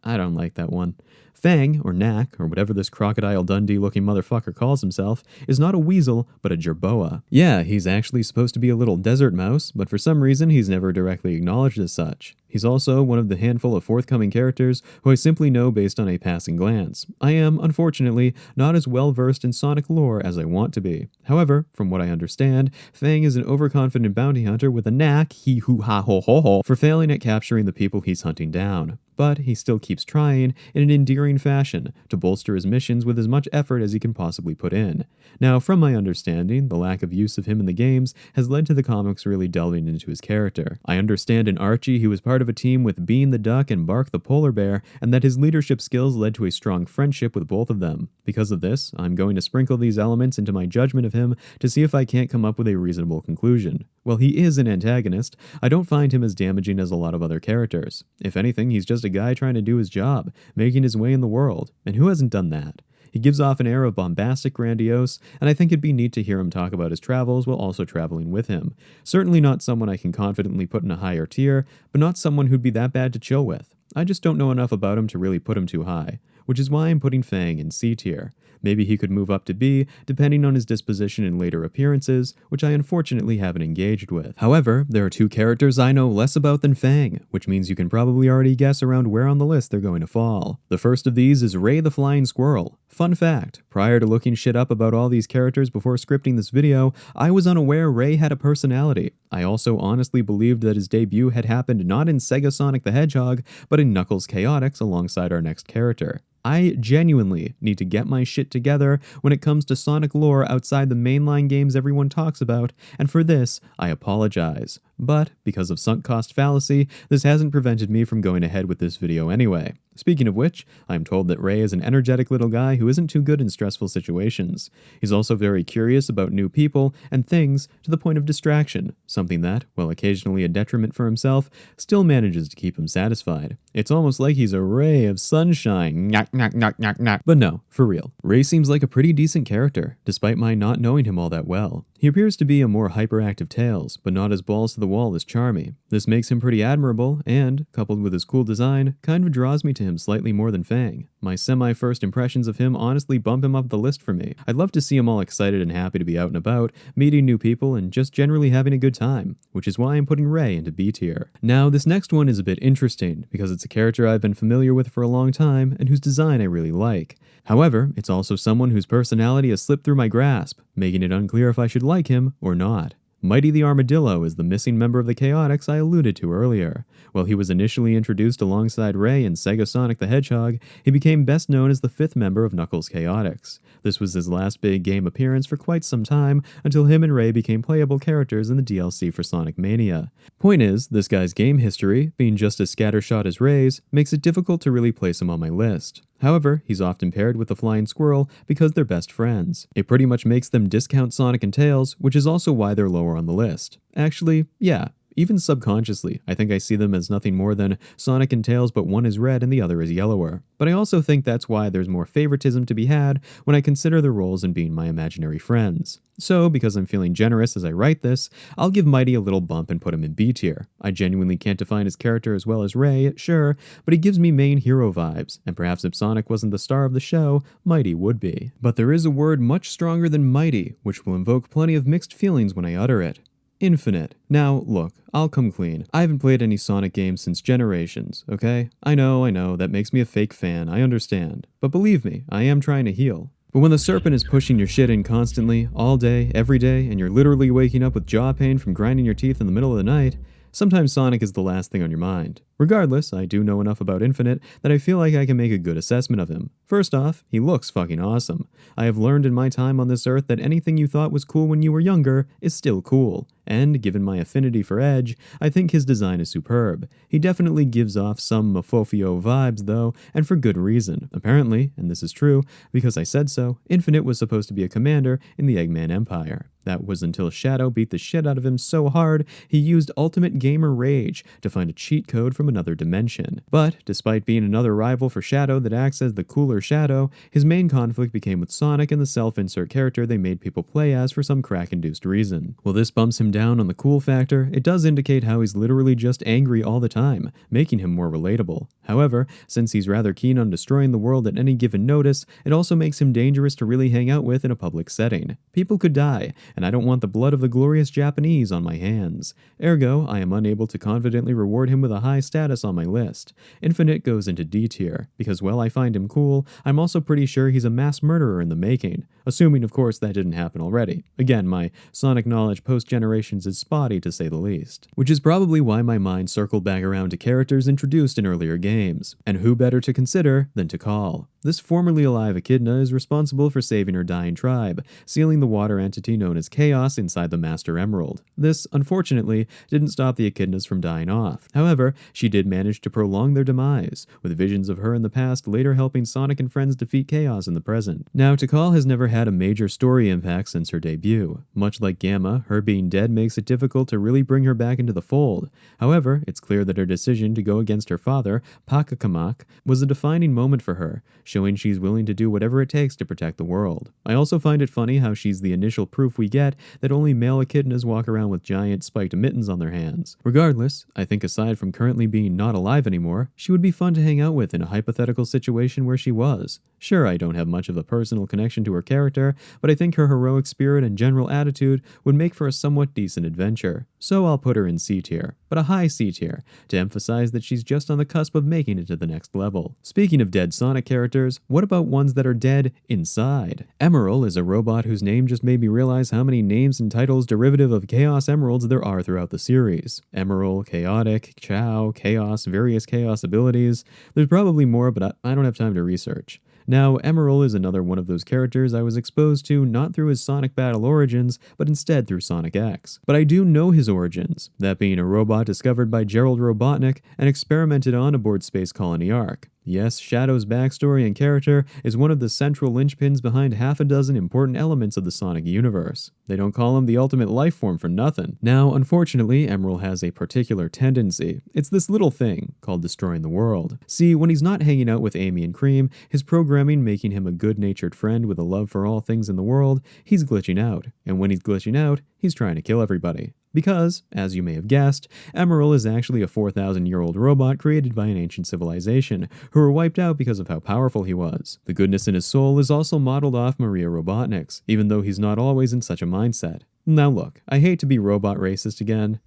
I don't like that one. Fang, or Knack, or whatever this Crocodile Dundee-looking motherfucker calls himself, is not a weasel, but a jerboa. Yeah, he's actually supposed to be a little desert mouse, but for some reason he's never directly acknowledged as such. He's also one of the handful of forthcoming characters who I simply know based on a passing glance. I am, unfortunately, not as well versed in Sonic lore as I want to be. However, from what I understand, Fang is an overconfident bounty hunter with a knack, he-hoo-ha-ho-ho-ho, for failing at capturing the people he's hunting down. But he still keeps trying, in an endearing fashion, to bolster his missions with as much effort as he can possibly put in. Now, from my understanding, the lack of use of him in the games has led to the comics really delving into his character. I understand in Archie he was part of a team with Bean the Duck and Bark the Polar Bear, and that his leadership skills led to a strong friendship with both of them. Because of this, I'm going to sprinkle these elements into my judgment of him to see if I can't come up with a reasonable conclusion. While he is an antagonist, I don't find him as damaging as a lot of other characters. If anything, he's just a guy trying to do his job, making his way in the world, and who hasn't done that? He gives off an air of bombastic grandiose, and I think it'd be neat to hear him talk about his travels while also traveling with him. Certainly not someone I can confidently put in a higher tier, but not someone who'd be that bad to chill with. I just don't know enough about him to really put him too high, which is why I'm putting Fang in C tier. Maybe he could move up to B, depending on his disposition in later appearances, which I unfortunately haven't engaged with. However, there are two characters I know less about than Fang, which means you can probably already guess around where on the list they're going to fall. The first of these is Ray the Flying Squirrel. Fun fact, prior to looking shit up about all these characters before scripting this video, I was unaware Ray had a personality. I also honestly believed that his debut had happened not in Sega Sonic the Hedgehog, but in Knuckles Chaotix alongside our next character. I genuinely need to get my shit together when it comes to Sonic lore outside the mainline games everyone talks about, and for this, I apologize. But, because of sunk cost fallacy, this hasn't prevented me from going ahead with this video anyway. Speaking of which, I'm told that Ray is an energetic little guy who isn't too good in stressful situations. He's also very curious about new people and things to the point of distraction, something that, while occasionally a detriment for himself, still manages to keep him satisfied. It's almost like he's a ray of sunshine. Knock, knock, knock, knock, knock. But no, for real. Ray seems like a pretty decent character, despite my not knowing him all that well. He appears to be a more hyperactive Tails, but not as balls to the wall as Charmy. This makes him pretty admirable, and, coupled with his cool design, kind of draws me to him slightly more than Fang. My semi-first impressions of him honestly bump him up the list for me. I'd love to see him all excited and happy to be out and about, meeting new people, and just generally having a good time, which is why I'm putting Ray into B tier. Now, this next one is a bit interesting, because it's a character I've been familiar with for a long time, and whose design I really like. However, it's also someone whose personality has slipped through my grasp, making it unclear if I should like him or not. Mighty the Armadillo is the missing member of the Chaotix I alluded to earlier. While he was initially introduced alongside Ray in Sega Sonic the Hedgehog, he became best known as the fifth member of Knuckles Chaotix. This was his last big game appearance for quite some time, until him and Ray became playable characters in the DLC for Sonic Mania. Point is, this guy's game history, being just as scattershot as Ray's, makes it difficult to really place him on my list. However, he's often paired with the Flying Squirrel because they're best friends. It pretty much makes them discount Sonic and Tails, which is also why they're lower on the list. Actually, yeah. Even subconsciously, I think I see them as nothing more than Sonic and Tails, but one is red and the other is yellower. But I also think that's why there's more favoritism to be had when I consider their roles in being my imaginary friends. So, because I'm feeling generous as I write this, I'll give Mighty a little bump and put him in B tier. I genuinely can't define his character as well as Ray, sure, but he gives me main hero vibes, and perhaps if Sonic wasn't the star of the show, Mighty would be. But there is a word much stronger than mighty, which will invoke plenty of mixed feelings when I utter it. Infinite. Now, look, I'll come clean. I haven't played any Sonic games since Generations, okay? I know, that makes me a fake fan, I understand. But believe me, I am trying to heal. But when the serpent is pushing your shit in constantly, all day, every day, and you're literally waking up with jaw pain from grinding your teeth in the middle of the night, sometimes Sonic is the last thing on your mind. Regardless, I do know enough about Infinite that I feel like I can make a good assessment of him. First off, he looks fucking awesome. I have learned in my time on this earth that anything you thought was cool when you were younger is still cool. And, given my affinity for Edge, I think his design is superb. He definitely gives off some Mafofio vibes, though, and for good reason. Apparently, and this is true, because I said so, Infinite was supposed to be a commander in the Eggman Empire. That was until Shadow beat the shit out of him so hard, he used Ultimate Gamer Rage to find a cheat code from another dimension. But, despite being another rival for Shadow that acts as the cooler Shadow, his main conflict became with Sonic and the self-insert character they made people play as for some crack-induced reason. While this bumps him down on the cool factor, it does indicate how he's literally just angry all the time, making him more relatable. However, since he's rather keen on destroying the world at any given notice, it also makes him dangerous to really hang out with in a public setting. People could die, and I don't want the blood of the glorious Japanese on my hands. Ergo, I am unable to confidently reward him with a high status on my list. Infinite goes into D tier, because while I find him cool, I'm also pretty sure he's a mass murderer in the making. Assuming, of course, that didn't happen already. Again, my Sonic knowledge post-Generations is spotty to say the least. Which is probably why my mind circled back around to characters introduced in earlier games. And who better to consider than Tikal? This formerly alive echidna is responsible for saving her dying tribe, sealing the water entity known as Chaos inside the Master Emerald. This, unfortunately, didn't stop the echidnas from dying off. However, she did manage to prolong their demise, with visions of her in the past later helping Sonic and friends defeat Chaos in the present. Now, Tikal has never had a major story impact since her debut. Much like Gamma, her being dead makes it difficult to really bring her back into the fold. However, it's clear that her decision to go against her father, Pakakamak, was a defining moment for her. showing she's willing to do whatever it takes to protect the world. I also find it funny how she's the initial proof we get that only male echidnas walk around with giant spiked mittens on their hands. Regardless, I think aside from currently being not alive anymore, she would be fun to hang out with in a hypothetical situation where she was. Sure, I don't have much of a personal connection to her character, but I think her heroic spirit and general attitude would make for a somewhat decent adventure. So I'll put her in C tier, but a high C tier, to emphasize that she's just on the cusp of making it to the next level. Speaking of dead Sonic characters, what about ones that are dead inside? Emerald is a robot whose name just made me realize how many names and titles derivative of Chaos Emeralds there are throughout the series. Emerald, Chaotic, Chao, Chaos, various Chaos abilities. There's probably more, but I don't have time to research. Now, Emerald is another one of those characters I was exposed to not through his Sonic Battle origins, but instead through Sonic X. But I do know his origins, that being a robot discovered by Gerald Robotnik and experimented on aboard Space Colony Ark. Yes, Shadow's backstory and character is one of the central linchpins behind half a dozen important elements of the Sonic universe. They don't call him the ultimate life form for nothing. Now, unfortunately, Emerald has a particular tendency. It's this little thing called destroying the world. See, when he's not hanging out with Amy and Cream, his programming making him a good-natured friend with a love for all things in the world, he's glitching out. And when he's glitching out, he's trying to kill everybody. Because, as you may have guessed, Emerald is actually a 4,000-year-old robot created by an ancient civilization, who were wiped out because of how powerful he was. The goodness in his soul is also modeled off Maria Robotnik's, even though he's not always in such a mindset. Now look, I hate to be robot racist again.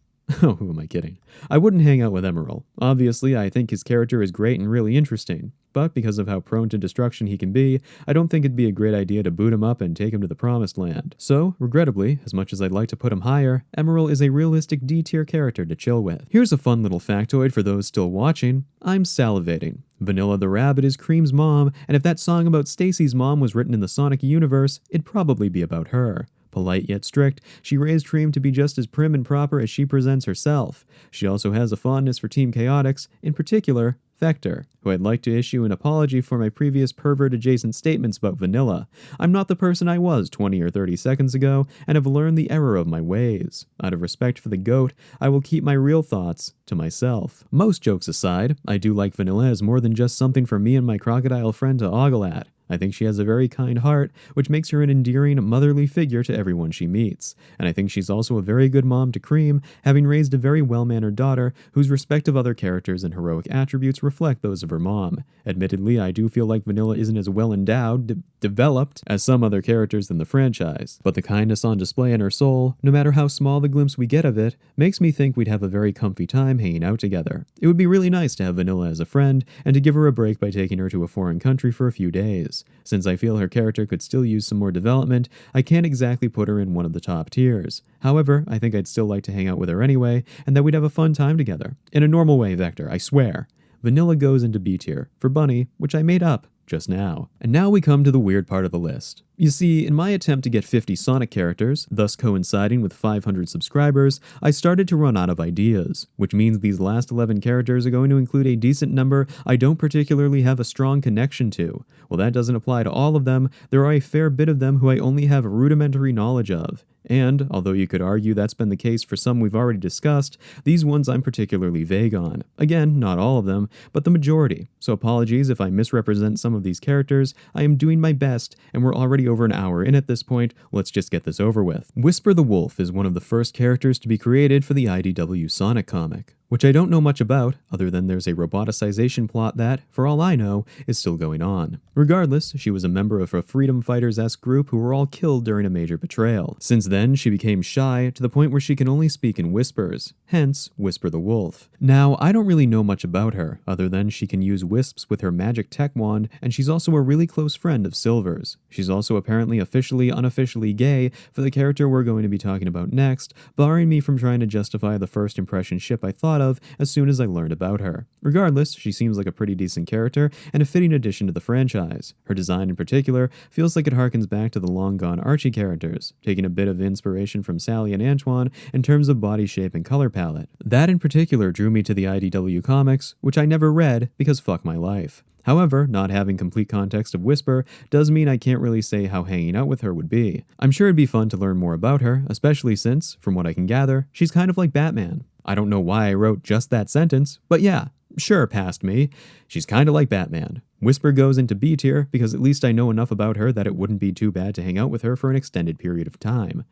Oh, who am I kidding? I wouldn't hang out with Emerald. Obviously, I think his character is great and really interesting. But because of how prone to destruction he can be, I don't think it'd be a great idea to boot him up and take him to the promised land. So, regrettably, as much as I'd like to put him higher, Emerald is a realistic D-tier character to chill with. Here's a fun little factoid for those still watching. I'm salivating. Vanilla the Rabbit is Cream's mom, and if that song about Stacy's mom was written in the Sonic universe, it'd probably be about her. Polite yet strict, she raised Cream to be just as prim and proper as she presents herself. She also has a fondness for Team Chaotix, in particular, Vector, who I'd like to issue an apology for my previous pervert-adjacent statements about Vanilla. I'm not the person I was 20 or 30 seconds ago, and have learned the error of my ways. Out of respect for the GOAT, I will keep my real thoughts to myself. Most jokes aside, I do like Vanilla as more than just something for me and my crocodile friend to ogle at. I think she has a very kind heart, which makes her an endearing, motherly figure to everyone she meets. And I think she's also a very good mom to Cream, having raised a very well-mannered daughter whose respective other characters and heroic attributes reflect those of her mom. Admittedly, I do feel like Vanilla isn't as well-endowed, developed, as some other characters in the franchise. But the kindness on display in her soul, no matter how small the glimpse we get of it, makes me think we'd have a very comfy time hanging out together. It would be really nice to have Vanilla as a friend, and to give her a break by taking her to a foreign country for a few days. Since I feel her character could still use some more development, I can't exactly put her in one of the top tiers. However, I think I'd still like to hang out with her anyway, and that we'd have a fun time together. In a normal way, Vector, I swear. Vanilla goes into B tier, for Bunny, which I made up just now. And now we come to the weird part of the list. You see, in my attempt to get 50 Sonic characters, thus coinciding with 500 subscribers, I started to run out of ideas, which means these last 11 characters are going to include a decent number I don't particularly have a strong connection to. Well, that doesn't apply to all of them. There are a fair bit of them who I only have rudimentary knowledge of. And, although you could argue that's been the case for some we've already discussed, these ones I'm particularly vague on. Again, not all of them, but the majority. So apologies if I misrepresent some of these characters. I am doing my best, and we're already over an hour in at this point. Let's just get this over with. Whisper the Wolf is one of the first characters to be created for the IDW Sonic comic, which I don't know much about, other than there's a roboticization plot that, for all I know, is still going on. Regardless, she was a member of a freedom fighters-esque group who were all killed during a major betrayal. Since then, she became shy, to the point where she can only speak in whispers, hence, Whisper the Wolf. Now, I don't really know much about her, other than she can use wisps with her magic tech wand, and she's also a really close friend of Silver's. She's also apparently officially, unofficially gay for the character we're going to be talking about next, barring me from trying to justify the first impression ship I thought of as soon as I learned about her. Regardless, she seems like a pretty decent character and a fitting addition to the franchise. Her design in particular feels like it harkens back to the long-gone Archie characters, taking a bit of inspiration from Sally and Antoine in terms of body shape and color palette. That in particular drew me to the IDW comics, which I never read because fuck my life. However, not having complete context of Whisper does mean I can't really say how hanging out with her would be. I'm sure it'd be fun to learn more about her, especially since, from what I can gather, she's kind of like Batman. I don't know why I wrote just that sentence, but yeah, Sure, past me. She's kinda like Batman. Whisper goes into B tier because at least I know enough about her that it wouldn't be too bad to hang out with her for an extended period of time.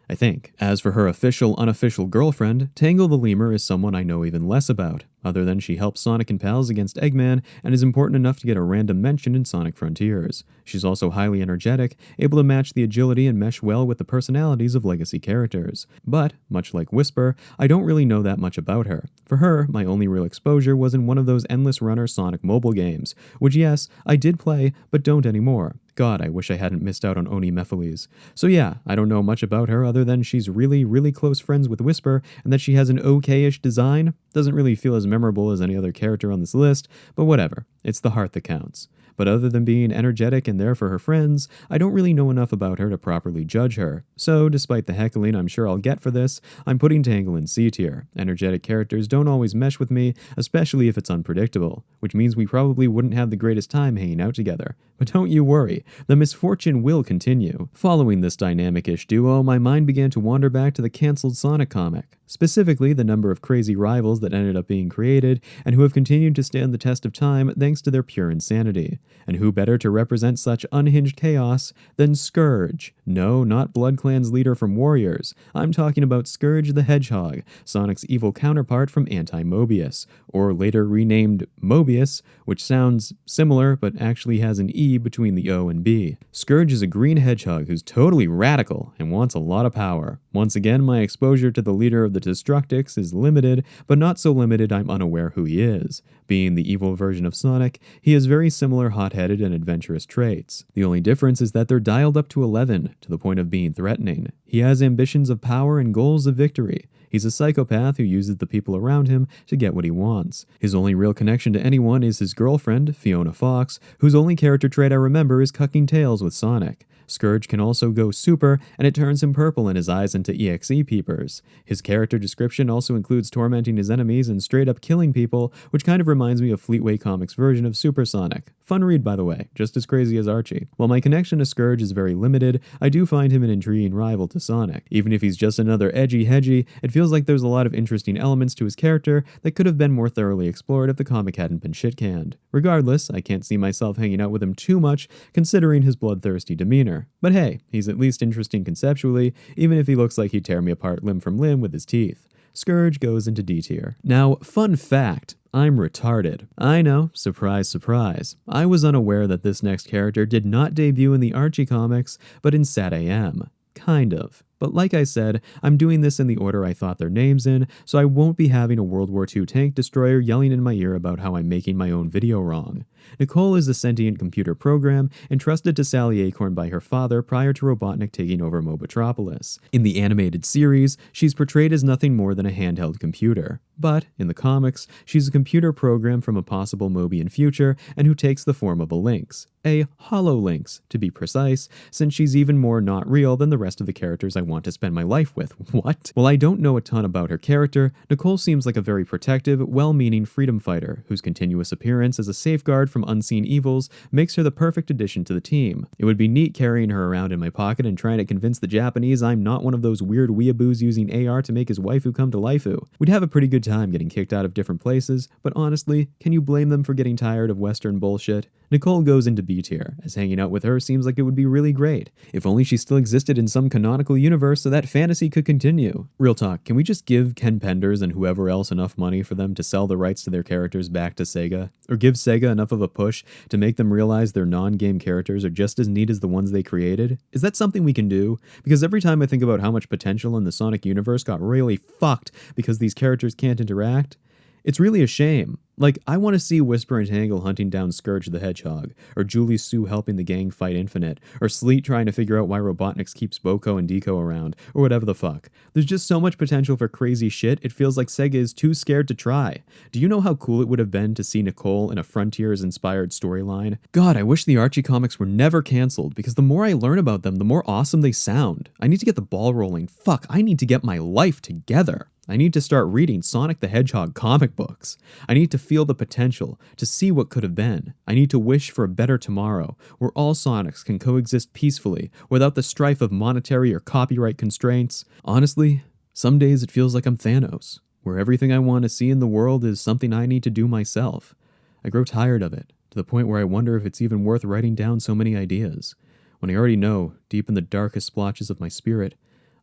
I think. As for her official, unofficial girlfriend, Tangle the Lemur is someone I know even less about, other than she helps Sonic and pals against Eggman and is important enough to get a random mention in Sonic Frontiers. She's also highly energetic, able to match the agility and mesh well with the personalities of legacy characters. But, much like Whisper, I don't really know that much about her. For her, my only real exposure was in one of those endless runner Sonic mobile games, which yes, I did play, but don't anymore. God, I wish I hadn't missed out on Oni Mephiles. So yeah, I don't know much about her other than she's really, really close friends with Whisper, and that she has an okay-ish design. Doesn't really feel as memorable as any other character on this list, but whatever, it's the heart that counts. But other than being energetic and there for her friends, I don't really know enough about her to properly judge her. So, despite the heckling I'm sure I'll get for this, I'm putting Tangle in C tier. Energetic characters don't always mesh with me, especially if it's unpredictable, which means we probably wouldn't have the greatest time hanging out together. But don't you worry, the misfortune will continue. Following this dynamic-ish duo, my mind began to wander back to the cancelled Sonic comic. Specifically, the number of crazy rivals that ended up being created, and who have continued to stand the test of time thanks to their pure insanity. And who better to represent such unhinged chaos than Scourge? No, not BloodClan's leader from Warriors. I'm talking about Scourge the Hedgehog, Sonic's evil counterpart from Anti-Mobius, or later renamed Mobius, which sounds similar but actually has an E between the O and B. Scourge is a green hedgehog who's totally radical and wants a lot of power. Once again, my exposure to the leader of the Destructics is limited, but not so limited I'm unaware who he is. Being the evil version of Sonic, he has very similar hot-headed and adventurous traits. The only difference is that they're dialed up to 11, to the point of being threatening. He has ambitions of power and goals of victory. He's a psychopath who uses the people around him to get what he wants. His only real connection to anyone is his girlfriend, Fiona Fox, whose only character trait I remember is cucking tails with Sonic. Scourge can also go super, and it turns him purple in his eyes into EXE peepers. His character description also includes tormenting his enemies and straight up killing people, which kind of reminds me of Fleetway Comics' version of Super Sonic. Fun read, by the way, just as crazy as Archie. While my connection to Scourge is very limited, I do find him an intriguing rival to Sonic. Even if he's just another edgy hedgy, it feels like there's a lot of interesting elements to his character that could have been more thoroughly explored if the comic hadn't been shit-canned. Regardless, I can't see myself hanging out with him too much, considering his bloodthirsty demeanor. But hey, he's at least interesting conceptually, even if he looks like he'd tear me apart limb from limb with his teeth. Scourge goes into D tier. Now, fun fact, I'm retarded. I know, surprise, surprise. I was unaware that this next character did not debut in the Archie comics, but in SatAM. Kind of. But like I said, I'm doing this in the order I thought their names in, so I won't be having a World War II tank destroyer yelling in my ear about how I'm making my own video wrong. Nicole is a sentient computer program entrusted to Sally Acorn by her father prior to Robotnik taking over Mobotropolis. In the animated series, she's portrayed as nothing more than a handheld computer. But, in the comics, she's a computer program from a possible Mobian future and who takes the form of a Lynx. A HoloLynx, to be precise, since she's even more not real than the rest of the characters I want to spend my life with. What? While I don't know a ton about her character, Nicole seems like a very protective, well-meaning freedom fighter whose continuous appearance as a safeguard from unseen evils makes her the perfect addition to the team. It would be neat carrying her around in my pocket and trying to convince the Japanese I'm not one of those weird weeaboos using AR to make his waifu come to lifeu. We'd have a pretty good time getting kicked out of different places, but honestly, can you blame them for getting tired of Western bullshit? Nicole goes into B tier, as hanging out with her seems like it would be really great. If only she still existed in some canonical universe so that fantasy could continue. Real talk, can we just give Ken Penders and whoever else enough money for them to sell the rights to their characters back to Sega? Or give Sega enough of a push to make them realize their non-game characters are just as neat as the ones they created? Is that something we can do? Because every time I think about how much potential in the Sonic universe got really fucked because these characters can't interact, it's really a shame. Like, I want to see Whisper and Tangle hunting down Scourge the Hedgehog, or Julie Sue helping the gang fight Infinite, or Sleet trying to figure out why Robotnik keeps Boko and Deco around, or whatever the fuck. There's just so much potential for crazy shit, it feels like Sega is too scared to try. Do you know how cool it would have been to see Nicole in a Frontiers-inspired storyline? God, I wish the Archie comics were never cancelled, because the more I learn about them, the more awesome they sound. I need to get the ball rolling. Fuck, I need to get my life together. I need to start reading Sonic the Hedgehog comic books. I need to feel the potential, to see what could have been. I need to wish for a better tomorrow, where all Sonics can coexist peacefully, without the strife of monetary or copyright constraints. Honestly, some days it feels like I'm Thanos. where everything I want to see in the world is something I need to do myself. I grow tired of it, to the point where I wonder if it's even worth writing down so many ideas, when I already know, deep in the darkest splotches of my spirit,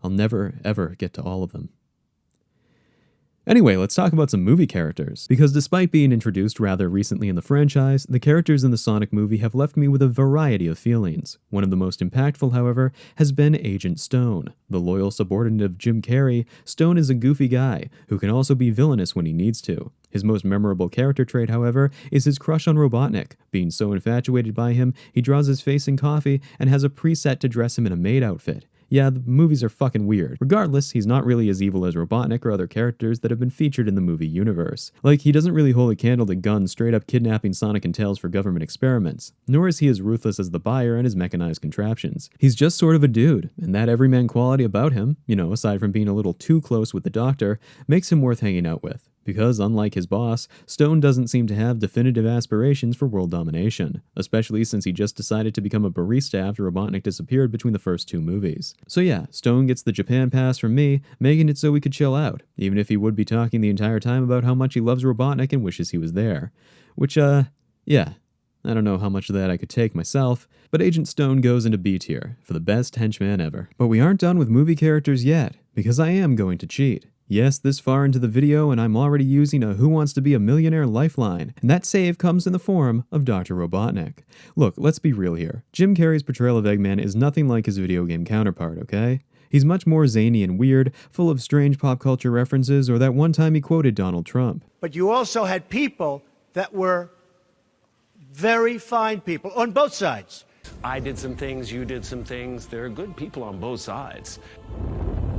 I'll never, ever get to all of them. Anyway, let's talk about some movie characters, because despite being introduced rather recently in the franchise, the characters in the Sonic movie have left me with a variety of feelings. One of the most impactful, however, has been Agent Stone. The loyal subordinate of Jim Carrey, Stone is a goofy guy who can also be villainous when he needs to. His most memorable character trait, however, is his crush on Robotnik. Being so infatuated by him, he draws his face in coffee and has a preset to dress him in a maid outfit. Yeah, the movies are fucking weird. Regardless, he's not really as evil as Robotnik or other characters that have been featured in the movie universe. Like, he doesn't really hold a candle to Gun straight up kidnapping Sonic and Tails for government experiments, nor is he as ruthless as the buyer and his mechanized contraptions. He's just sort of a dude, and that everyman quality about him, aside from being a little too close with the Doctor, makes him worth hanging out with. Because, unlike his boss, Stone doesn't seem to have definitive aspirations for world domination, especially since he just decided to become a barista after Robotnik disappeared between the first two movies. So yeah, Stone gets the Japan pass from me, making it so we could chill out, even if he would be talking the entire time about how much he loves Robotnik and wishes he was there. Which, yeah. I don't know how much of that I could take myself, but Agent Stone goes into B tier for the best henchman ever. But we aren't done with movie characters yet, because I am going to cheat. Yes, this far into the video, and I'm already using a Who Wants to Be a Millionaire lifeline, and that save comes in the form of Dr. Robotnik. Look, let's be real here. Jim Carrey's portrayal of Eggman is nothing like his video game counterpart, okay? He's much more zany and weird, full of strange pop culture references, or that one time he quoted Donald Trump. But you also had people that were very fine people on both sides. I did some things, you did some things. There are good people on both sides.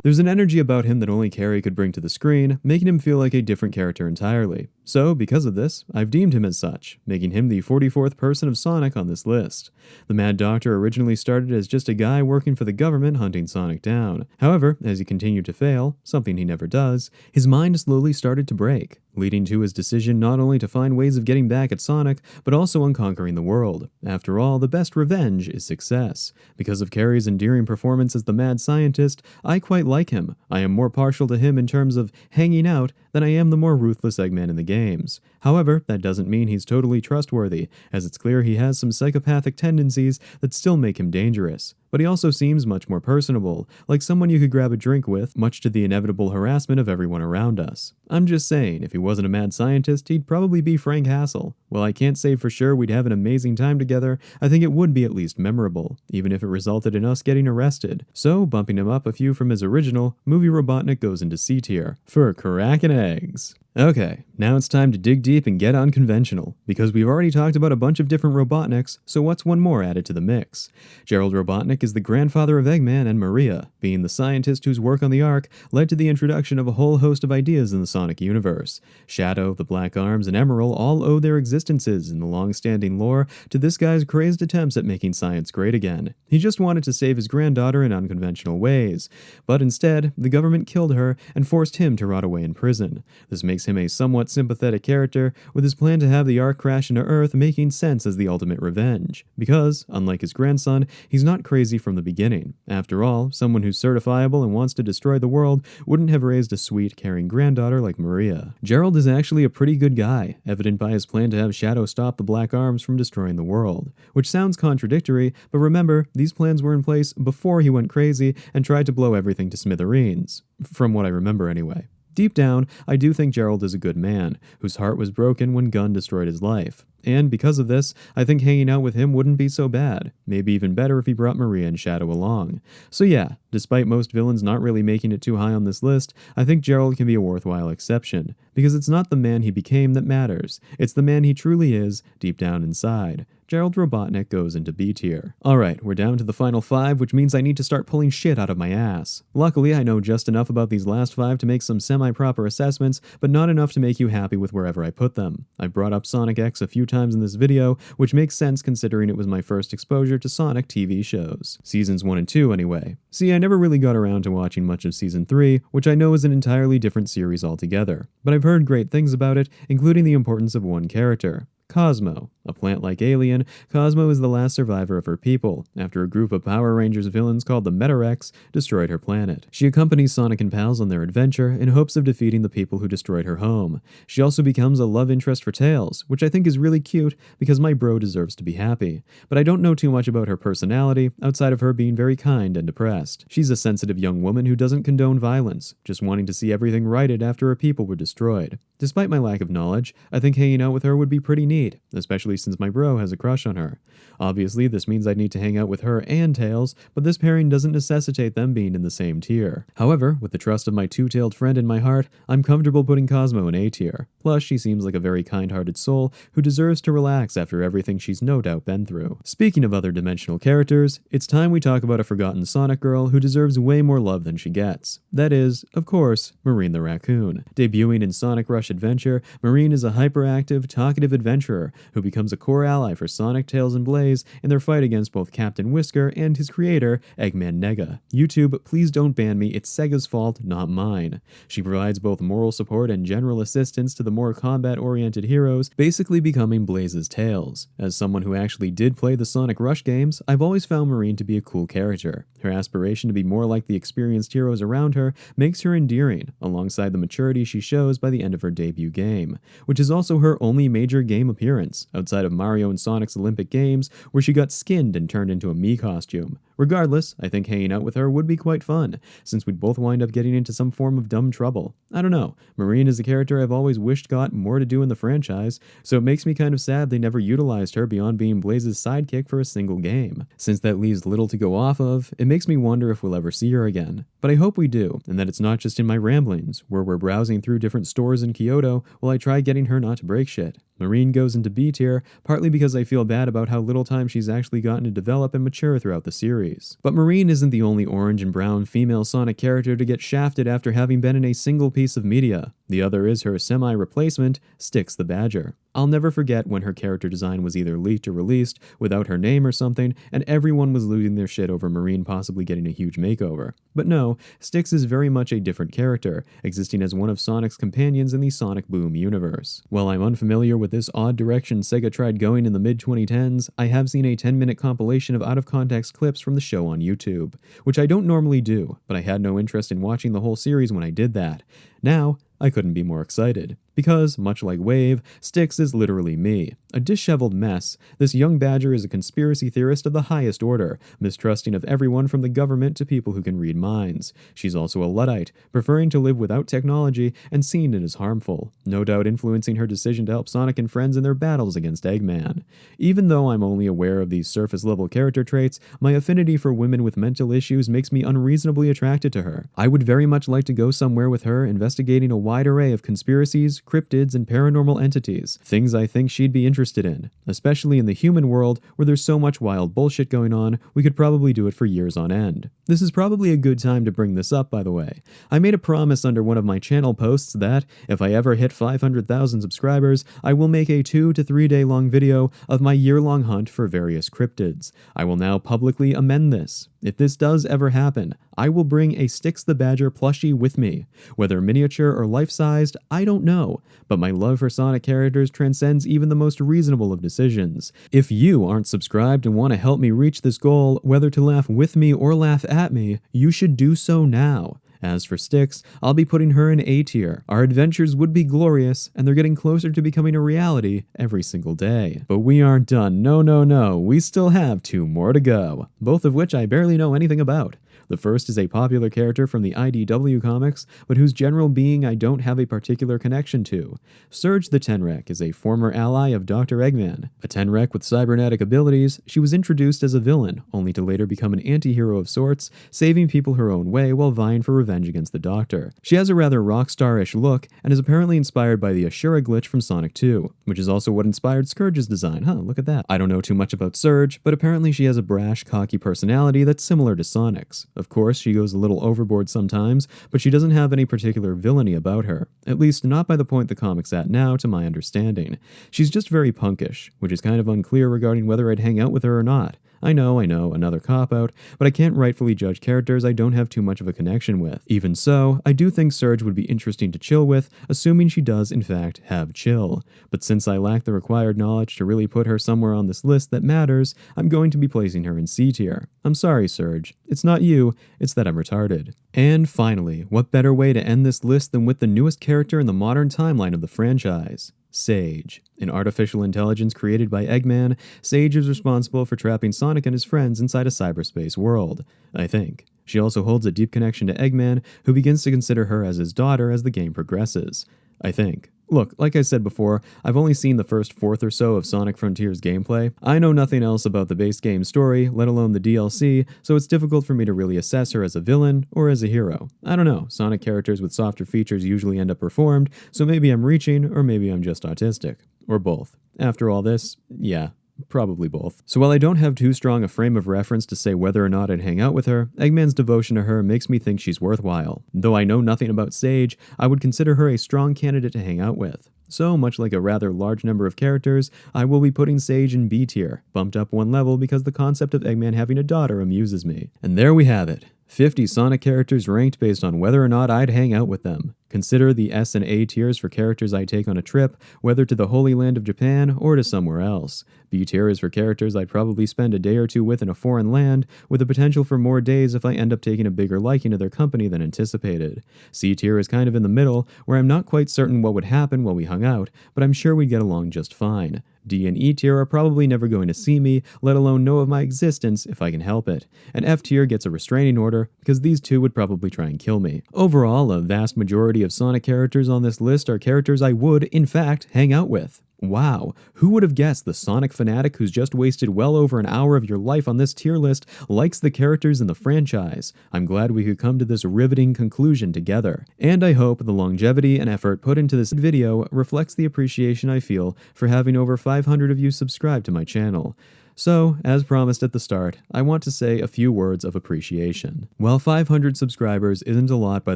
There's an energy about him that only Carrey could bring to the screen, making him feel like a different character entirely. So, because of this, I've deemed him as such, making him the 44th person of Sonic on this list. The Mad Doctor originally started as just a guy working for the government hunting Sonic down. However, as he continued to fail, something he never does, his mind slowly started to break, leading to his decision not only to find ways of getting back at Sonic, but also on conquering the world. After all, the best revenge is success. Because of Carrey's endearing performance as the mad scientist, I quite like him. I am more partial to him in terms of hanging out than I am the more ruthless Eggman in the games. However, that doesn't mean he's totally trustworthy, as it's clear he has some psychopathic tendencies that still make him dangerous. But he also seems much more personable, like someone you could grab a drink with, much to the inevitable harassment of everyone around us. I'm just saying, if he wasn't a mad scientist, he'd probably be Frank Hassel. While I can't say for sure we'd have an amazing time together, I think it would be at least memorable, even if it resulted in us getting arrested. So, bumping him up a few from his original, Movie Robotnik goes into C tier, for crackin' eggs. Okay, now it's time to dig deep and get unconventional, because we've already talked about a bunch of different Robotniks, so what's one more added to the mix? Gerald Robotnik is the grandfather of Eggman and Maria, being the scientist whose work on the Ark led to the introduction of a whole host of ideas in the Sonic universe. Shadow, the Black Arms, and Emerald all owe their existences in the long-standing lore to this guy's crazed attempts at making science great again. He just wanted to save his granddaughter in unconventional ways, but instead, the government killed her and forced him to rot away in prison. This makes him a somewhat sympathetic character, with his plan to have the Ark crash into Earth making sense as the ultimate revenge. Because, unlike his grandson, he's not crazy from the beginning. After all, someone who's certifiable and wants to destroy the world wouldn't have raised a sweet, caring granddaughter like Maria. Gerald is actually a pretty good guy, evident by his plan to have Shadow stop the Black Arms from destroying the world. Which sounds contradictory, but remember, these plans were in place before he went crazy and tried to blow everything to smithereens. From what I remember anyway. Deep down, I do think Gerald is a good man, whose heart was broken when Gunn destroyed his life. And because of this, I think hanging out with him wouldn't be so bad. Maybe even better if he brought Maria and Shadow along. So yeah, despite most villains not really making it too high on this list, I think Gerald can be a worthwhile exception. Because it's not the man he became that matters, it's the man he truly is, deep down inside. Gerald Robotnik goes into B tier. Alright, we're down to the final 5, which means I need to start pulling shit out of my ass. Luckily, I know just enough about these last 5 to make some semi-proper assessments, but not enough to make you happy with wherever I put them. I brought up Sonic X a few times in this video, which makes sense considering it was my first exposure to Sonic TV shows. Seasons 1 and 2 anyway. See, I never really got around to watching much of Season 3, which I know is an entirely different series altogether, but I've heard great things about it, including the importance of one character. Cosmo. A plant-like alien, Cosmo is the last survivor of her people, after a group of Power Rangers villains called the Metarex destroyed her planet. She accompanies Sonic and pals on their adventure in hopes of defeating the people who destroyed her home. She also becomes a love interest for Tails, which I think is really cute because my bro deserves to be happy. But I don't know too much about her personality, outside of her being very kind and depressed. She's a sensitive young woman who doesn't condone violence, just wanting to see everything righted after her people were destroyed. Despite my lack of knowledge, I think hanging out with her would be pretty neat, especially since my bro has a crush on her. Obviously, this means I'd need to hang out with her and Tails, but this pairing doesn't necessitate them being in the same tier. However, with the trust of my two-tailed friend in my heart, I'm comfortable putting Cosmo in A tier. Plus, she seems like a very kind-hearted soul who deserves to relax after everything she's no doubt been through. Speaking of other dimensional characters, it's time we talk about a forgotten Sonic girl who deserves way more love than she gets. That is, of course, Marine the Raccoon. Debuting in Sonic Rush Adventure, Marine is a hyperactive, talkative adventurer who becomes a core ally for Sonic, Tails, and Blaze in their fight against both Captain Whisker and his creator, Eggman Nega. YouTube, please don't ban me, it's Sega's fault, not mine. She provides both moral support and general assistance to the more combat-oriented heroes, basically becoming Blaze's Tails. As someone who actually did play the Sonic Rush games, I've always found Marine to be a cool character. Her aspiration to be more like the experienced heroes around her makes her endearing, alongside the maturity she shows by the end of her debut game, which is also her only major game appearance, outside of Mario and Sonic's Olympic Games, where she got skinned and turned into a Mii costume. Regardless, I think hanging out with her would be quite fun, since we'd both wind up getting into some form of dumb trouble. I don't know, Marine is a character I've always wished got more to do in the franchise, so it makes me kind of sad they never utilized her beyond being Blaze's sidekick for a single game. Since that leaves little to go off of, it makes me wonder if we'll ever see her again. But I hope we do, and that it's not just in my ramblings, where we're browsing through different stores in Kyoto while I try getting her not to break shit. Marine goes into B tier, partly because I feel bad about how little time she's actually gotten to develop and mature throughout the series. But Marine isn't the only orange and brown female Sonic character to get shafted after having been in a single piece of media. The other is her semi-replacement, Styx the Badger. I'll never forget when her character design was either leaked or released without her name or something, and everyone was losing their shit over Marine possibly getting a huge makeover. But no, Styx is very much a different character, existing as one of Sonic's companions in the Sonic Boom universe. While I'm unfamiliar with this odd direction Sega tried going in the mid-2010s, I have seen a 10-minute compilation of out-of-context clips from the show on YouTube, which I don't normally do, but I had no interest in watching the whole series when I did that. Now, I couldn't be more excited. Because, much like Wave, Styx is literally me. A disheveled mess, this young badger is a conspiracy theorist of the highest order, mistrusting of everyone from the government to people who can read minds. She's also a Luddite, preferring to live without technology and seeing it as harmful, no doubt influencing her decision to help Sonic and friends in their battles against Eggman. Even though I'm only aware of these surface-level character traits, my affinity for women with mental issues makes me unreasonably attracted to her. I would very much like to go somewhere with her investigating a wide array of conspiracies, cryptids, and paranormal entities, things I think she'd be interested in. Especially in the human world, where there's so much wild bullshit going on, we could probably do it for years on end. This is probably a good time to bring this up, by the way. I made a promise under one of my channel posts that, if I ever hit 500,000 subscribers, I will make a 2 to 3 day long video of my year-long hunt for various cryptids. I will now publicly amend this. If this does ever happen, I will bring a Styx the Badger plushie with me. Whether miniature or life-sized, I don't know, but my love for Sonic characters transcends even the most reasonable of decisions. If you aren't subscribed and want to help me reach this goal, whether to laugh with me or laugh at me, you should do so now. As for Styx, I'll be putting her in A tier. Our adventures would be glorious, and they're getting closer to becoming a reality every single day. But we aren't done. No. We still have 2 more to go, both of which I barely know anything about. The first is a popular character from the IDW comics, but whose general being I don't have a particular connection to. Surge the Tenrec is a former ally of Dr. Eggman. A Tenrec with cybernetic abilities, she was introduced as a villain, only to later become an anti-hero of sorts, saving people her own way while vying for revenge against the Doctor. She has a rather rock-star-ish look, and is apparently inspired by the Ashura glitch from Sonic 2, which is also what inspired Scourge's design. Look at that. I don't know too much about Surge, but apparently she has a brash, cocky personality that's similar to Sonic's. Of course, she goes a little overboard sometimes, but she doesn't have any particular villainy about her. At least not by the point the comic's at now, to my understanding. She's just very punkish, which is kind of unclear regarding whether I'd hang out with her or not. I know, another cop-out, but I can't rightfully judge characters I don't have too much of a connection with. Even so, I do think Surge would be interesting to chill with, assuming she does in fact have chill. But since I lack the required knowledge to really put her somewhere on this list that matters, I'm going to be placing her in C tier. I'm sorry, Surge. It's not you, it's that I'm retarded. And finally, what better way to end this list than with the newest character in the modern timeline of the franchise? Sage. An artificial intelligence created by Eggman, Sage is responsible for trapping Sonic and his friends inside a cyberspace world, I think. She also holds a deep connection to Eggman, who begins to consider her as his daughter as the game progresses, I think. Look, like I said before, I've only seen the first fourth or so of Sonic Frontiers gameplay. I know nothing else about the base game story, let alone the DLC, so it's difficult for me to really assess her as a villain or as a hero. I don't know, Sonic characters with softer features usually end up reformed, so maybe I'm reaching, or maybe I'm just autistic. Or both. After all this, yeah. Probably both. So while I don't have too strong a frame of reference to say whether or not I'd hang out with her, Eggman's devotion to her makes me think she's worthwhile. Though I know nothing about Sage, I would consider her a strong candidate to hang out with. So, much like a rather large number of characters, I will be putting Sage in B tier, bumped up one level because the concept of Eggman having a daughter amuses me. And there we have it. 50 Sonic characters ranked based on whether or not I'd hang out with them. Consider the S and A tiers for characters I take on a trip, whether to the Holy Land of Japan or to somewhere else. B tier is for characters I'd probably spend a day or two with in a foreign land, with the potential for more days if I end up taking a bigger liking to their company than anticipated. C tier is kind of in the middle, where I'm not quite certain what would happen while we hung out, but I'm sure we'd get along just fine. D and E tier are probably never going to see me, let alone know of my existence if I can help it. And F tier gets a restraining order, because these two would probably try and kill me. Overall, a vast majority of Sonic characters on this list are characters I would, in fact, hang out with. Wow, who would have guessed the Sonic fanatic who's just wasted well over an hour of your life on this tier list likes the characters in the franchise? I'm glad we could come to this riveting conclusion together. And I hope the longevity and effort put into this video reflects the appreciation I feel for having over 500 of you subscribe to my channel. So, as promised at the start, I want to say a few words of appreciation. While 500 subscribers isn't a lot by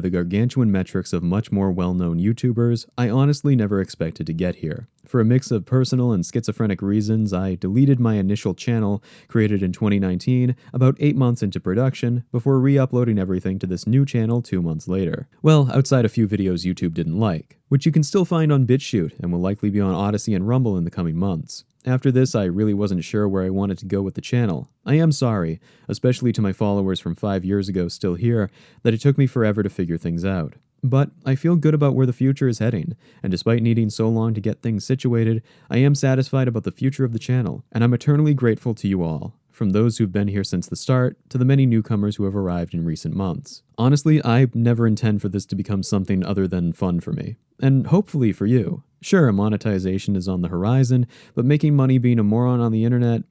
the gargantuan metrics of much more well-known YouTubers, I honestly never expected to get here. For a mix of personal and schizophrenic reasons, I deleted my initial channel, created in 2019, about 8 months into production, before re-uploading everything to this new channel 2 months later. Well, outside a few videos YouTube didn't like, which you can still find on BitChute and will likely be on Odyssey and Rumble in the coming months. After this, I really wasn't sure where I wanted to go with the channel. I am sorry, especially to my followers from 5 years ago still here, that it took me forever to figure things out. But I feel good about where the future is heading, and despite needing so long to get things situated, I am satisfied about the future of the channel, and I'm eternally grateful to you all, from those who've been here since the start to the many newcomers who have arrived in recent months. Honestly, I never intend for this to become something other than fun for me, and hopefully for you. Sure, monetization is on the horizon, but making money being a moron on the internet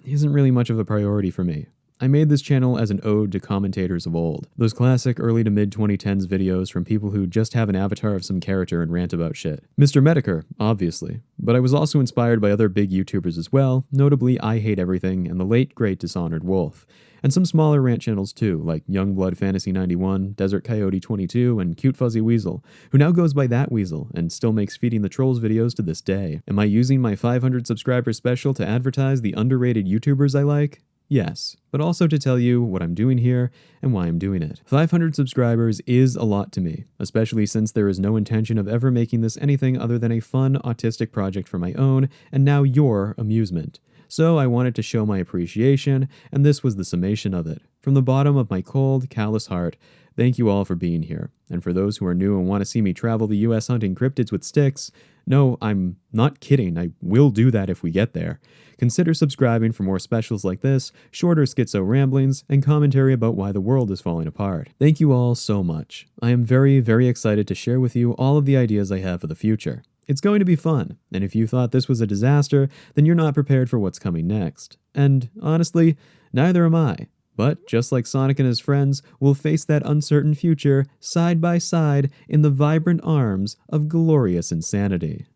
isn't really much of a priority for me. I made this channel as an ode to commentators of old. Those classic early to mid 2010s videos from people who just have an avatar of some character and rant about shit. Mr. Medicare, obviously. But I was also inspired by other big YouTubers as well, notably I Hate Everything and the late great Dishonored Wolf. And some smaller rant channels too, like Youngblood Fantasy 91, Desert Coyote 22, and Cute Fuzzy Weasel, who now goes by That Weasel and still makes Feeding the Trolls videos to this day. Am I using my 500 subscriber special to advertise the underrated YouTubers I like? Yes, but also to tell you what I'm doing here and why I'm doing it. 500 subscribers is a lot to me, especially since there is no intention of ever making this anything other than a fun, autistic project for my own, and now your amusement. So I wanted to show my appreciation, and this was the summation of it. From the bottom of my cold, callous heart, thank you all for being here. And for those who are new and want to see me travel the US hunting cryptids with sticks, no, I'm not kidding, I will do that if we get there. Consider subscribing for more specials like this, shorter schizo ramblings, and commentary about why the world is falling apart. Thank you all so much. I am very, very excited to share with you all of the ideas I have for the future. It's going to be fun, and if you thought this was a disaster, then you're not prepared for what's coming next. And honestly, neither am I. But just like Sonic and his friends, we'll face that uncertain future side by side in the vibrant arms of glorious insanity.